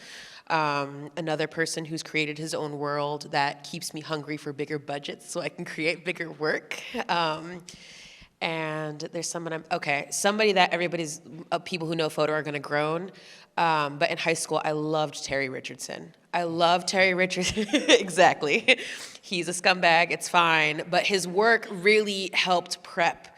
Another person who's created his own world that keeps me hungry for bigger budgets so I can create bigger work. And there's somebody that everybody's, people who know photo are gonna groan. But in high school, I loved Terry Richardson. Exactly. He's a scumbag, it's fine. But his work really helped prep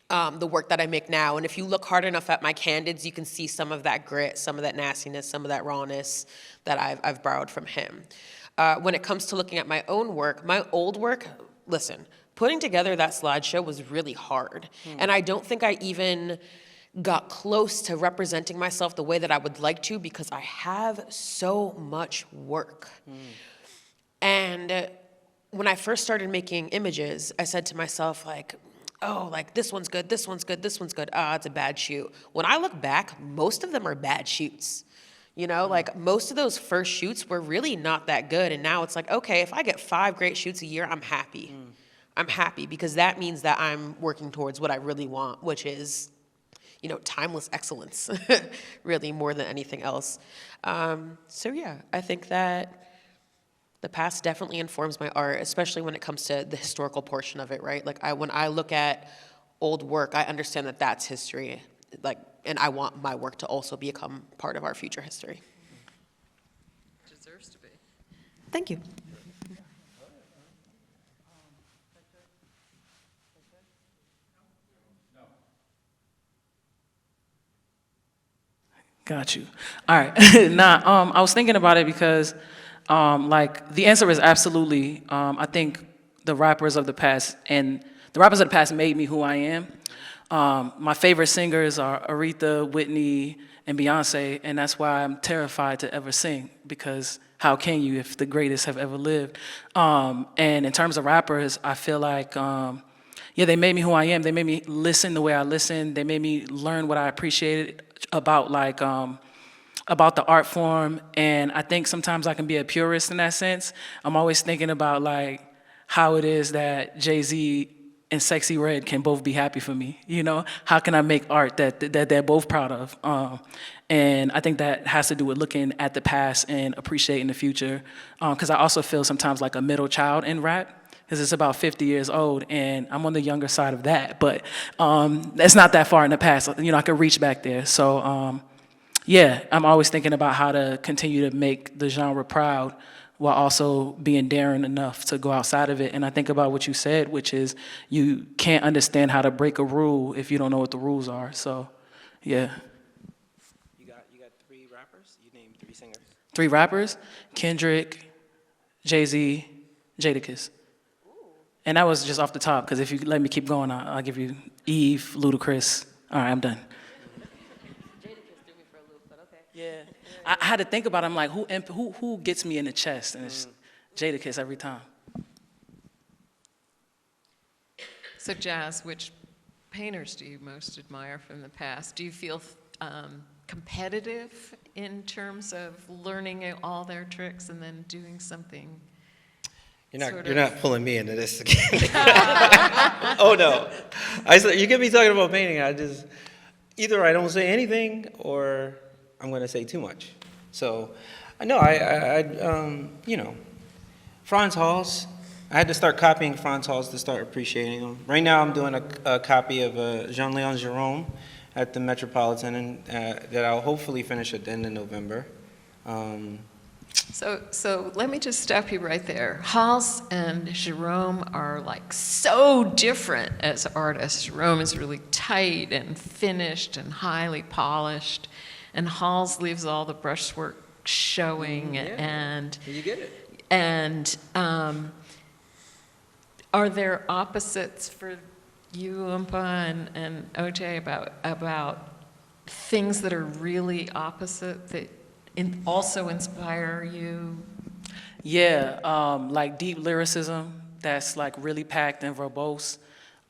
the work that I make now. And if you look hard enough at my candids, you can see some of that grit, some of that nastiness, some of that rawness that I've borrowed from him. When it comes to looking at my own work, my old work, listen, putting together that slideshow was really hard. And I don't think I even got close to representing myself the way that I would like to because I have so much work. And when I first started making images, I said to myself, like, oh, like this one's good, this one's good, this one's good. Ah, it's a bad shoot. When I look back, most of them are bad shoots. You know, like most of those first shoots were really not that good. And now it's like, okay, if I get 5 great shoots a year, I'm happy. I'm happy because that means that I'm working towards what I really want, which is, you know, timeless excellence, really, more than anything else. So yeah, I think that the past definitely informs my art, especially when it comes to the historical portion of it, right? Like when I look at old work, I understand that that's history, like, and I want my work to also become part of our future history.
Deserves to be.
Thank you.
Got you. All right. I was thinking about it because, like, the answer is absolutely. I think the rappers of the past made me who I am. My favorite singers are Aretha, Whitney, and Beyonce, and that's why I'm terrified to ever sing, because how can you if the greatest have ever lived? And in terms of rappers, I feel like, yeah, they made me who I am. They made me listen the way I listen. They made me learn what I appreciated about, like, about the art form. And I think sometimes I can be a purist in that sense. I'm always thinking about, like, how it is that Jay-Z and Sexy Red can both be happy for me, you know? How can I make art that they're both proud of? And I think that has to do with looking at the past and appreciating the future. Because I also feel sometimes like a middle child in rap, because it's about 50 years old, and I'm on the younger side of that. But it's not that far in the past. You know, I could reach back there. So, yeah, I'm always thinking about how to continue to make the genre proud while also being daring enough to go outside of it. And I think about what you said, which is you can't understand how to break a rule if you don't know what the rules are. So, yeah.
You got 3 rappers? You named 3 singers.
3 rappers: Kendrick, Jay-Z, Jadakiss. And that was just off the top, because if you let me keep going, I'll give you Eve, Ludacris. All right, I'm done. Yeah, I had to think about it. I'm like, who gets me in the chest? And it's Jadakiss every time.
So Jas, which painters do you most admire from the past? Do you feel competitive in terms of learning all their tricks and then doing something?
You're not pulling me into this again. Oh no, you get me talking about painting. Either I don't say anything or I'm going to say too much. So, no, you know, Franz Hals. I had to start copying Franz Hals to start appreciating them. Right now, I'm doing a copy of Jean-Léon Gérôme at the Metropolitan, and that I'll hopefully finish at the end of November.
So let me just stop you right there. Hals and Gérôme are like so different as artists. Gérôme is really tight and finished and highly polished, and Hals leaves all the brushwork showing. And
you get it.
And are there opposites for you, Oompa and OJ, about things that are really opposite that also inspire you?
Yeah, like deep lyricism that's like really packed and verbose,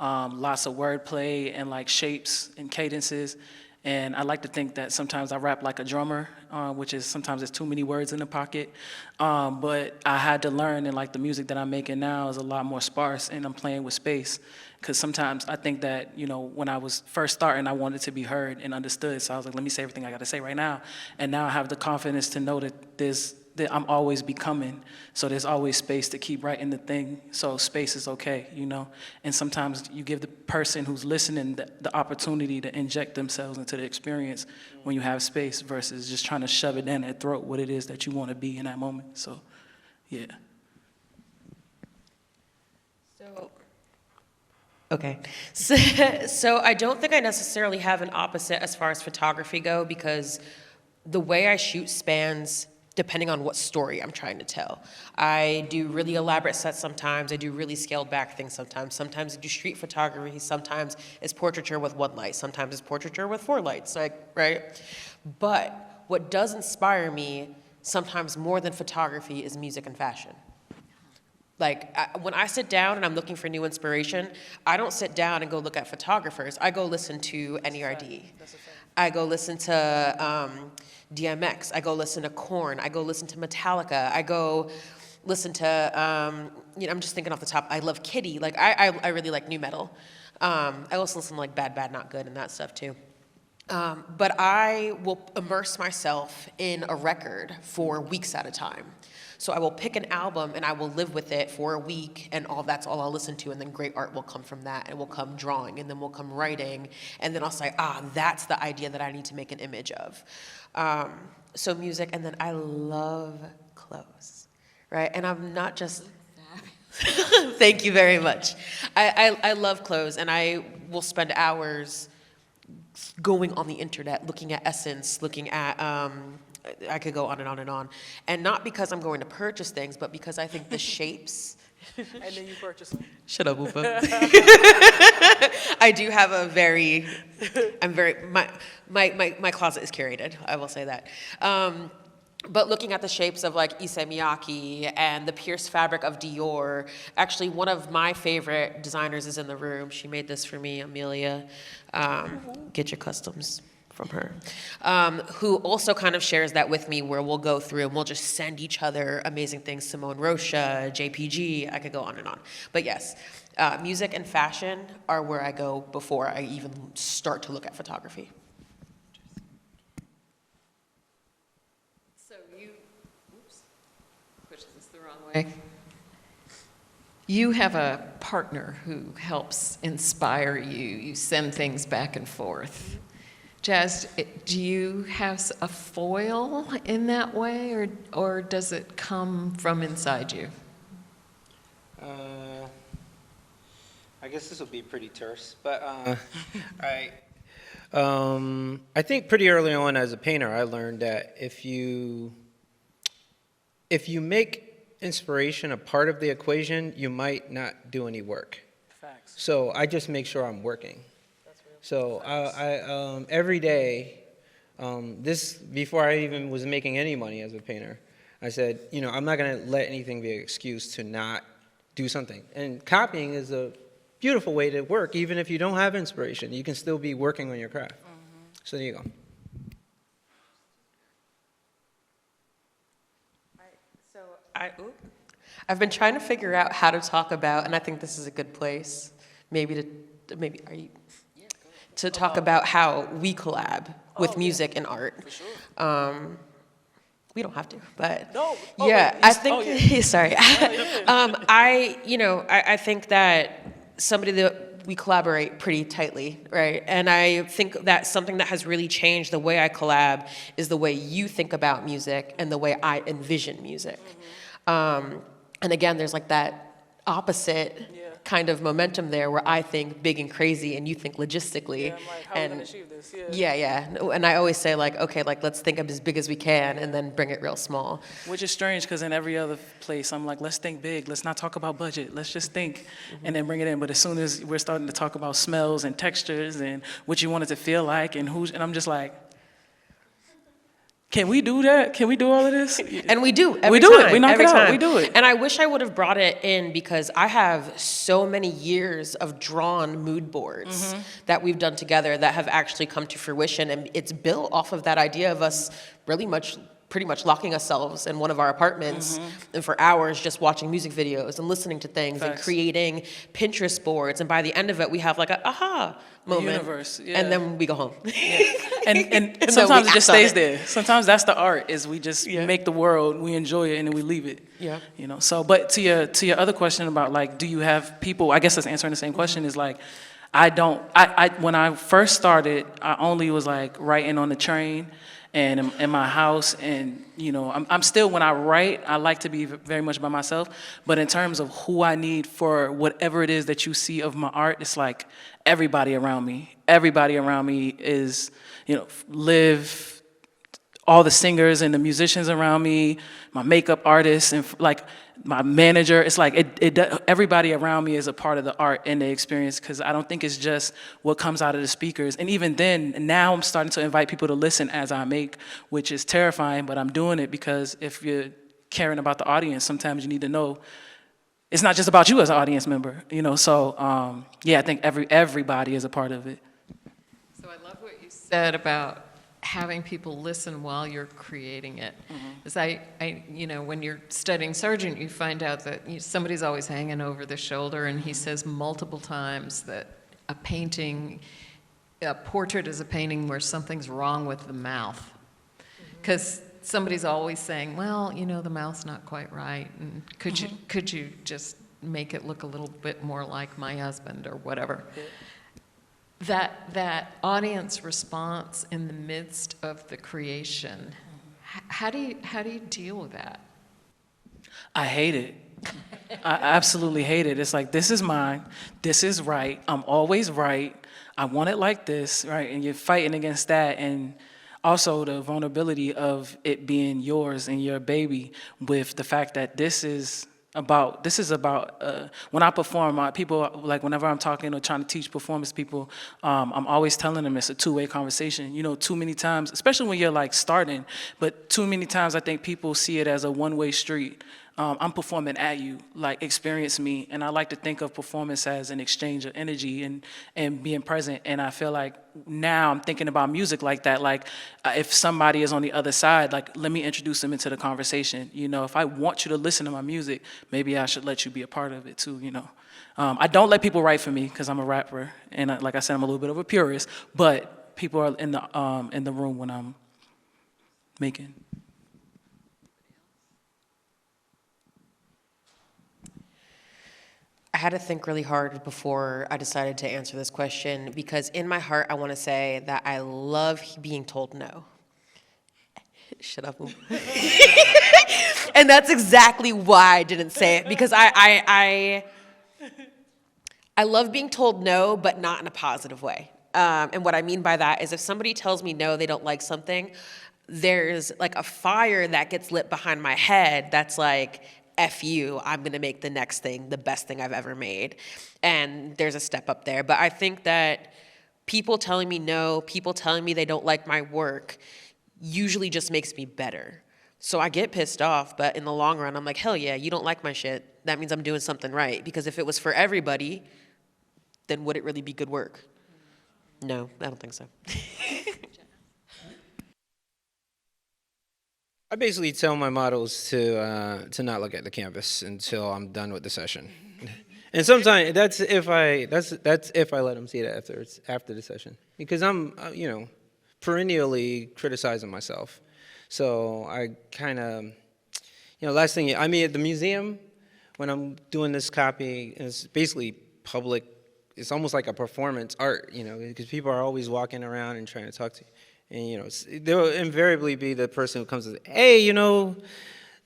lots of wordplay and like shapes and cadences. And I like to think that sometimes I rap like a drummer, which is sometimes it's too many words in the pocket. But I had to learn, and like the music that I'm making now is a lot more sparse, and I'm playing with space. Because sometimes I think that, you know, when I was first starting, I wanted to be heard and understood. So I was like, let me say everything I got to say right now. And now I have the confidence to know that I'm always becoming. So there's always space to keep writing the thing. So space is okay, you know. And sometimes you give the person who's listening the opportunity to inject themselves into the experience when you have space versus just trying to shove it down their throat what it is that you want to be in that moment. So, yeah.
Okay, so I don't think I necessarily have an opposite as far as photography go, because the way I shoot spans depending on what story I'm trying to tell. I do really elaborate sets sometimes. I do really scaled back things sometimes. Sometimes I do street photography. Sometimes it's portraiture with 1 light. Sometimes it's portraiture with 4 lights, right? But what does inspire me sometimes more than photography is music and fashion. When I sit down and I'm looking for new inspiration, I don't sit down and go look at photographers. I go listen to NERD. I go listen to DMX. I go listen to Korn. I go listen to Metallica. I go listen to, I'm just thinking off the top, I love Kitty. I really like new metal. I also listen to Bad, Bad, Not Good and that stuff too. But I will immerse myself in a record for weeks at a time. So I will pick an album and I will live with it for a week, and that's all I'll listen to, and then great art will come from that, and will come drawing, and then will come writing, and then I'll say, that's the idea that I need to make an image of. So music, and then I love clothes, right? And I'm not just, thank you very much. I love clothes, and I will spend hours going on the internet, looking at Essence, looking at, I could go on and on and on. And not because I'm going to purchase things, but because I think the shapes.
And then you purchase them.
Shut up, Oompa. I do have my closet is curated, I will say that. But looking at the shapes of Issey Miyake and the pierced fabric of Dior, actually one of my favorite designers is in the room. She made this for me, Amelia. Get your customs from her, who also kind of shares that with me, where we'll go through and we'll just send each other amazing things. Simone Rocha, JPG, I could go on and on. But yes, music and fashion are where I go before I even start to look at photography.
So pushed this the wrong way. You have a partner who helps inspire you. You send things back and forth. Jas, do you have a foil in that way, or does it come from inside you?
I guess this will be pretty terse, but I think pretty early on as a painter, I learned that if you make inspiration a part of the equation, you might not do any work.
Facts.
So I just make sure I'm working. So I every day, this before I even was making any money as a painter, I said, I'm not going to let anything be an excuse to not do something. And copying is a beautiful way to work, even if you don't have inspiration. You can still be working on your craft. Mm-hmm. So there you go.
I've been trying to figure out how to talk about, and I think this is a good place, to talk about how we collab with music and art.
For sure.
We don't have to, but
No.
I think. Sorry. I think that somebody that we collaborate pretty tightly, right? And I think that something that has really changed the way I collab is the way you think about music and the way I envision music. Mm-hmm. And again, there's that opposite kind of momentum there, where I think big and crazy and you think logistically.
Yeah, I'm like, how are we gonna achieve this?
Yeah. And I always say let's think of as big as we can and then bring it real small.
Which is strange, because in every other place, I'm like, let's think big. Let's not talk about budget. Let's just think and then bring it in. But as soon as we're starting to talk about smells and textures and what you want it to feel like and I'm just like, can we do that? Can we do all of this?
And we do.
We do it. We knock it out. We do it.
And I wish I would have brought it in, because I have so many years of drawn mood boards that we've done together that have actually come to fruition. And it's built off of that idea of us pretty much locking ourselves in one of our apartments and for hours just watching music videos and listening to things and creating Pinterest boards. And by the end of it, we have an aha moment.
Universe,
And then we go home.
And sometimes it just stays there. Sometimes that's the art, is we just make the world, we enjoy it, and then we leave it.
Yeah.
So, but to your other question about do you have people, I guess that's answering the same question, is I don't, when I first started, I only was writing on the train and in my house, and I'm still, when I write, I like to be very much by myself, but in terms of who I need for whatever it is that you see of my art, it's everybody around me is, live all the singers and the musicians around me, my makeup artists, and like my manager. It's like everybody around me is a part of the art and the experience, because I don't think it's just what comes out of the speakers. And even then, now I'm starting to invite people to listen as I make, which is terrifying, but I'm doing it because if you're caring about the audience, sometimes you need to know it's not just about you as an audience member, you know. So yeah, I think everybody is a part of it.
So I love what you said about having people listen while you're creating it. Because you know, when you're studying Sargent, you find out that somebody's always hanging over the shoulder, and he says multiple times that a portrait is a painting where something's wrong with the mouth. Because somebody's always saying, well, you know, the mouth's not quite right, and could you just make it look a little bit more like my husband or whatever. That audience response in the midst of the creation, how do you deal with that?
I hate it. I absolutely hate it. It's like, this is mine, this is right, I'm always right, I want it like this, right? And you're fighting against that, and also the vulnerability of it being yours and your baby, with the fact that this is about when I perform, people, like whenever I'm talking or trying to teach performance people, I'm always telling them it's a two-way conversation. You know, too many times, especially when you're like starting, but too many times I think people see it as a one-way street. I'm performing at you, like experience me, and I like to think of performance as an exchange of energy and being present. And I feel like now I'm thinking about music like that. Like if somebody is on the other side, like let me introduce them into the conversation. You know, if I want you to listen to my music, maybe I should let you be a part of it too. You know, I don't let people write for me because I'm a rapper, and like I said, I'm a little bit of a purist. But people are in the room when I'm making.
I had to think really hard before I decided to answer this question, because in my heart, I want to say that I love being told no. Shut up. And that's exactly why I didn't say it, because I love being told no, but not in a positive way. And what I mean by that is if somebody tells me no, they don't like something, there's like a fire that gets lit behind my head that's like, F you, I'm gonna make the next thing the best thing I've ever made. And there's a step up there. But I think that people telling me no, people telling me they don't like my work, usually just makes me better. So I get pissed off, but in the long run, I'm like, hell yeah, you don't like my shit. That means I'm doing something right. Because if it was for everybody, then would it really be good work? No, I don't think so.
I basically tell my models to not look at the canvas until I'm done with the session, and sometimes that's if I let them see it after the session, because I'm you know, perennially criticizing myself. So I kind of, you know, last thing I mean at the museum when I'm doing this copy, it's basically public. It's almost like a performance art, you know, because people are always walking around and trying to talk to you. And, you know, there will invariably be the person who comes and says, hey, you know,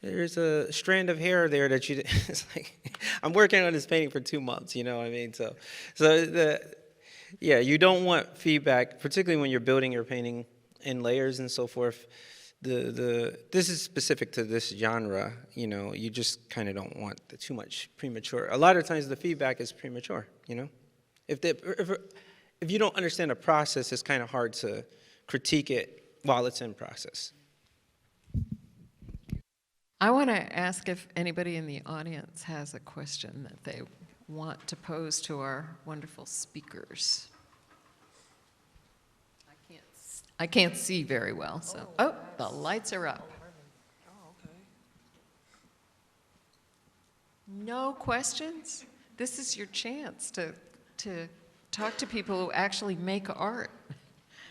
there's a strand of hair there that you did. It's like, I'm working on this painting for 2 months, you know what I mean? Yeah, you don't want feedback, particularly when you're building your painting in layers and so forth. This is specific to this genre, you know, you just kind of don't want too much premature. A lot of times the feedback is premature, you know? If you don't understand the process, it's kind of hard to critique it while it's in process.
I want to ask if anybody in the audience has a question that they want to pose to our wonderful speakers. I can't see very well, so. Oh, the lights are up. No questions? This is your chance to talk to people who actually make art.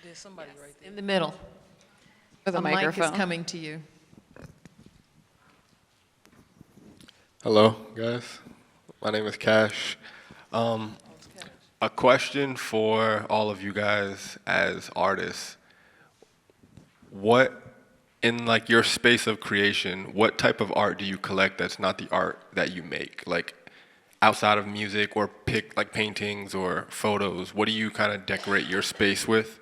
There's somebody right there.
In the middle.
With a
mic
microphone.
is coming to you.
Hello, guys. My name is Cash. A question for all of you guys as artists. What, in like your space of creation, what type of art do you collect that's not the art that you make? Like outside of music or like paintings or photos, what do you kind of decorate your space with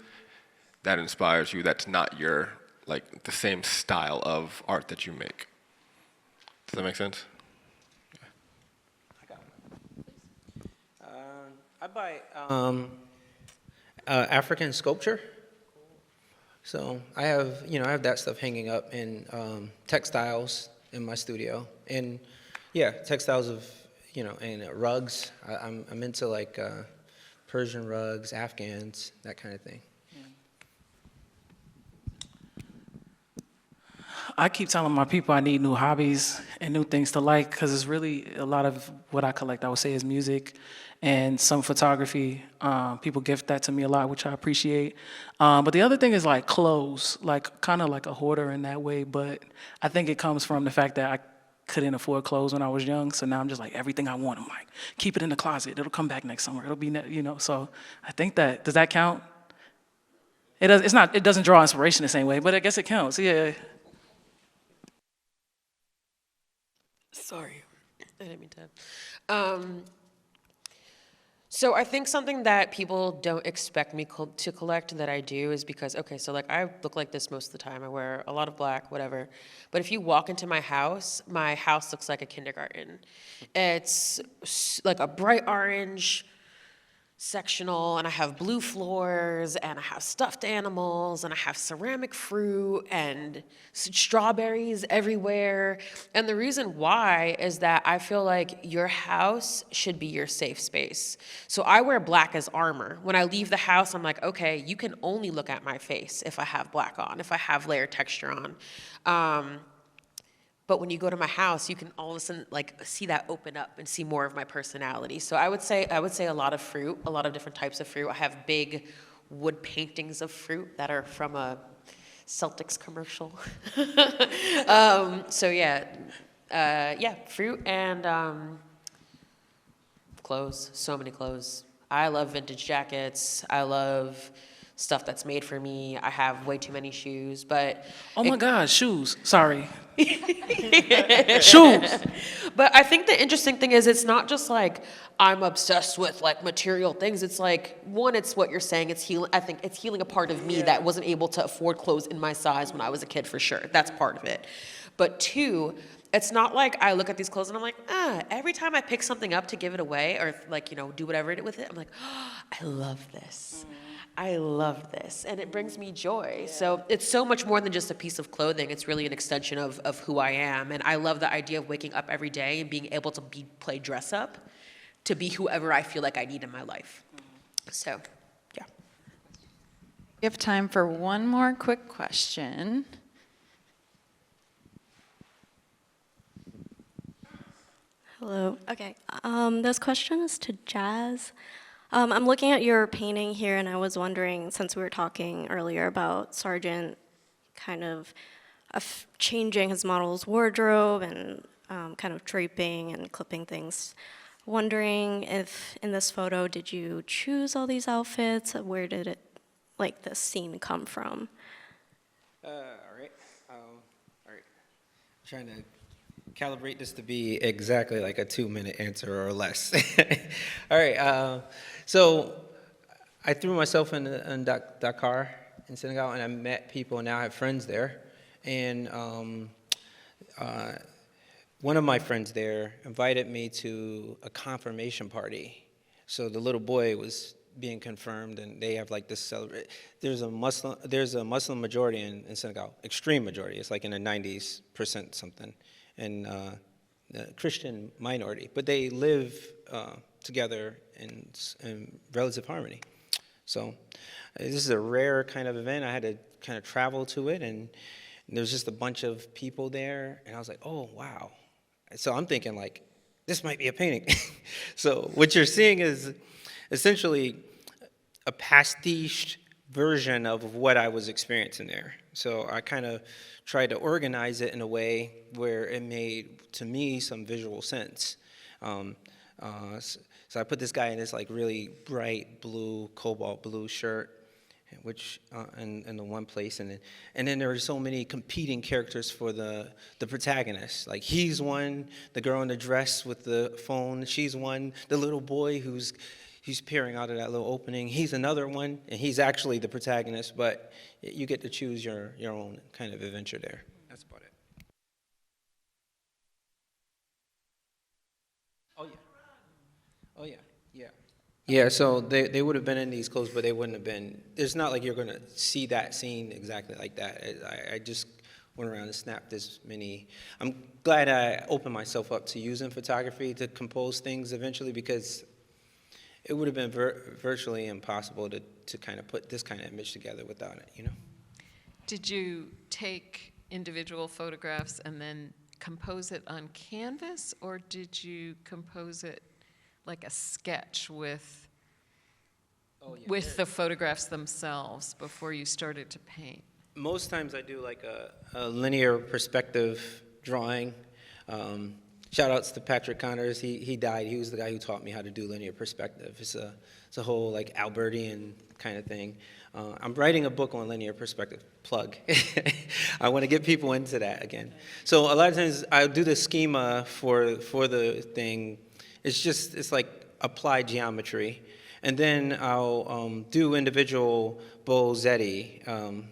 that inspires you that's not your like the same style of art that you make. Does that make sense?
I buy African sculpture. So I have that stuff hanging up in textiles in my studio, and yeah, textiles of and rugs. I'm into like Persian rugs, Afghans, that kind of thing.
I keep telling my people I need new hobbies and new things to like, because it's really a lot of what I collect, I would say, is music and some photography. People gift that to me a lot, which I appreciate. But the other thing is like clothes, like kind of like a hoarder in that way. But I think it comes from the fact that I couldn't afford clothes when I was young. So now I'm just like, everything I want, I'm like, keep it in the closet. It'll come back next summer. It'll be, so I think that, does that count? It does, it doesn't draw inspiration the same way, but I guess it counts, yeah.
Sorry, I didn't mean to. So I think something that people don't expect me to collect that I do is because, okay, so like I look like this most of the time. I wear a lot of black, whatever. But if you walk into my house looks like a kindergarten. It's like a bright orange sectional, and I have blue floors, and I have stuffed animals, and I have ceramic fruit and strawberries everywhere. And the reason why is that I feel like your house should be your safe space. So I wear black as armor. When I leave the house, I'm like, okay, you can only look at my face if I have black on, if I have layer texture on. But when you go to my house, you can all of a sudden like see that open up and see more of my personality. So I would say a lot of fruit, a lot of different types of fruit. I have big wood paintings of fruit that are from a Celtics commercial. So yeah, fruit and clothes. So many clothes. I love vintage jackets. I love stuff that's made for me. I have way too many shoes, but
Oh my God, shoes, sorry. Shoes.
But I think the interesting thing is it's not just like I'm obsessed with like material things. It's like, one, it's what you're saying. It's healing. I think it's healing a part of me that wasn't able to afford clothes in my size when I was a kid, for sure. That's part of it. But two, it's not like I look at these clothes and I'm like, every time I pick something up to give it away or like, do whatever with it, I'm like, oh, I love this. I love this, and it brings me joy. Yeah. So it's so much more than just a piece of clothing. It's really an extension of who I am, and I love the idea of waking up every day and being able to play dress up to be whoever I feel like I need in my life. So, yeah.
We have time for one more quick question.
Hello. Okay. This question is to Jas. I'm looking at your painting here, and I was wondering, since we were talking earlier about Sargent kind of changing his model's wardrobe and kind of draping and clipping things, wondering if in this photo, did you choose all these outfits? Where did this scene come from?
All right. I'm trying to calibrate this to be exactly like a 2-minute answer or less. All right. So I threw myself in Dakar in Senegal, and I met people, and now I have friends there. And one of my friends there invited me to a confirmation party. So the little boy was being confirmed, and they have like this celebrate. There's a Muslim majority in Senegal, extreme majority. It's like in the 90% something, and Christian minority, but they live together in relative harmony. So this is a rare kind of event. I had to kind of travel to it, and there's just a bunch of people there, and I was like, oh, wow. So I'm thinking, like, this might be a painting. So what you're seeing is essentially a pastiche version of what I was experiencing there. So I kind of tried to organize it in a way where it made, to me, some visual sense. So I put this guy in this like really bright blue, cobalt blue shirt, which in the one place, and then there are so many competing characters for the protagonist. Like he's one, the girl in the dress with the phone, she's one, the little boy who's he's peering out of that little opening. He's another one, and he's actually the protagonist, but you get to choose your own kind of adventure there. That's about it. Oh, yeah. Oh, yeah. Yeah. Yeah, so they would have been in these clothes, but they wouldn't have been. It's not like you're going to see that scene exactly like that. I just went around and snapped this many. I'm glad I opened myself up to using photography to compose things eventually, because it would have been virtually impossible to kind of put this kind of image together without it, you know?
Did you take individual photographs and then compose it on canvas, or did you compose it like a sketch with the photographs themselves before you started to paint?
Most times I do like a linear perspective drawing. Shout outs to Patrick Connors. He died. He was the guy who taught me how to do linear perspective. It's a whole like Albertian kind of thing. I'm writing a book on linear perspective. Plug. I want to get people into that again. So a lot of times I do the schema for the thing. It's like applied geometry, and then I'll do individual Bozzetti.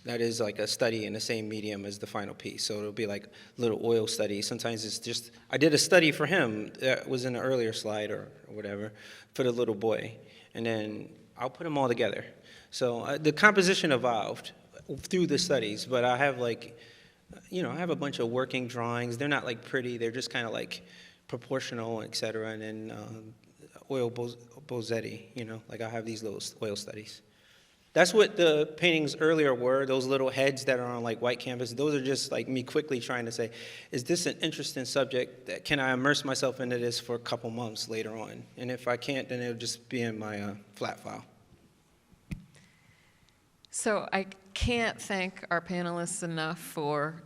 That is like a study in the same medium as the final piece. So it'll be like little oil studies. Sometimes it's just, I did a study for him that was in an earlier slide or whatever for the little boy. And then I'll put them all together. So the composition evolved through the studies, but I have like, I have a bunch of working drawings. They're not like pretty, they're just kind of like proportional, et cetera. And then oil Bozzetti, like I have these little oil studies. That's what the paintings earlier were, those little heads that are on like white canvas. Those are just like me quickly trying to say, is this an interesting subject? Can I immerse myself into this for a couple months later on? And if I can't, then it'll just be in my flat file.
So I can't thank our panelists enough for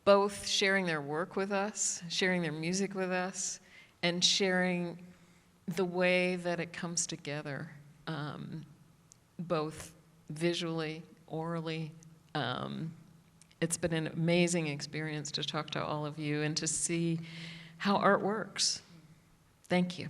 both sharing their work with us, sharing their music with us, and sharing the way that it comes together. Both visually, orally. It's been an amazing experience to talk to all of you and to see how art works. Thank you.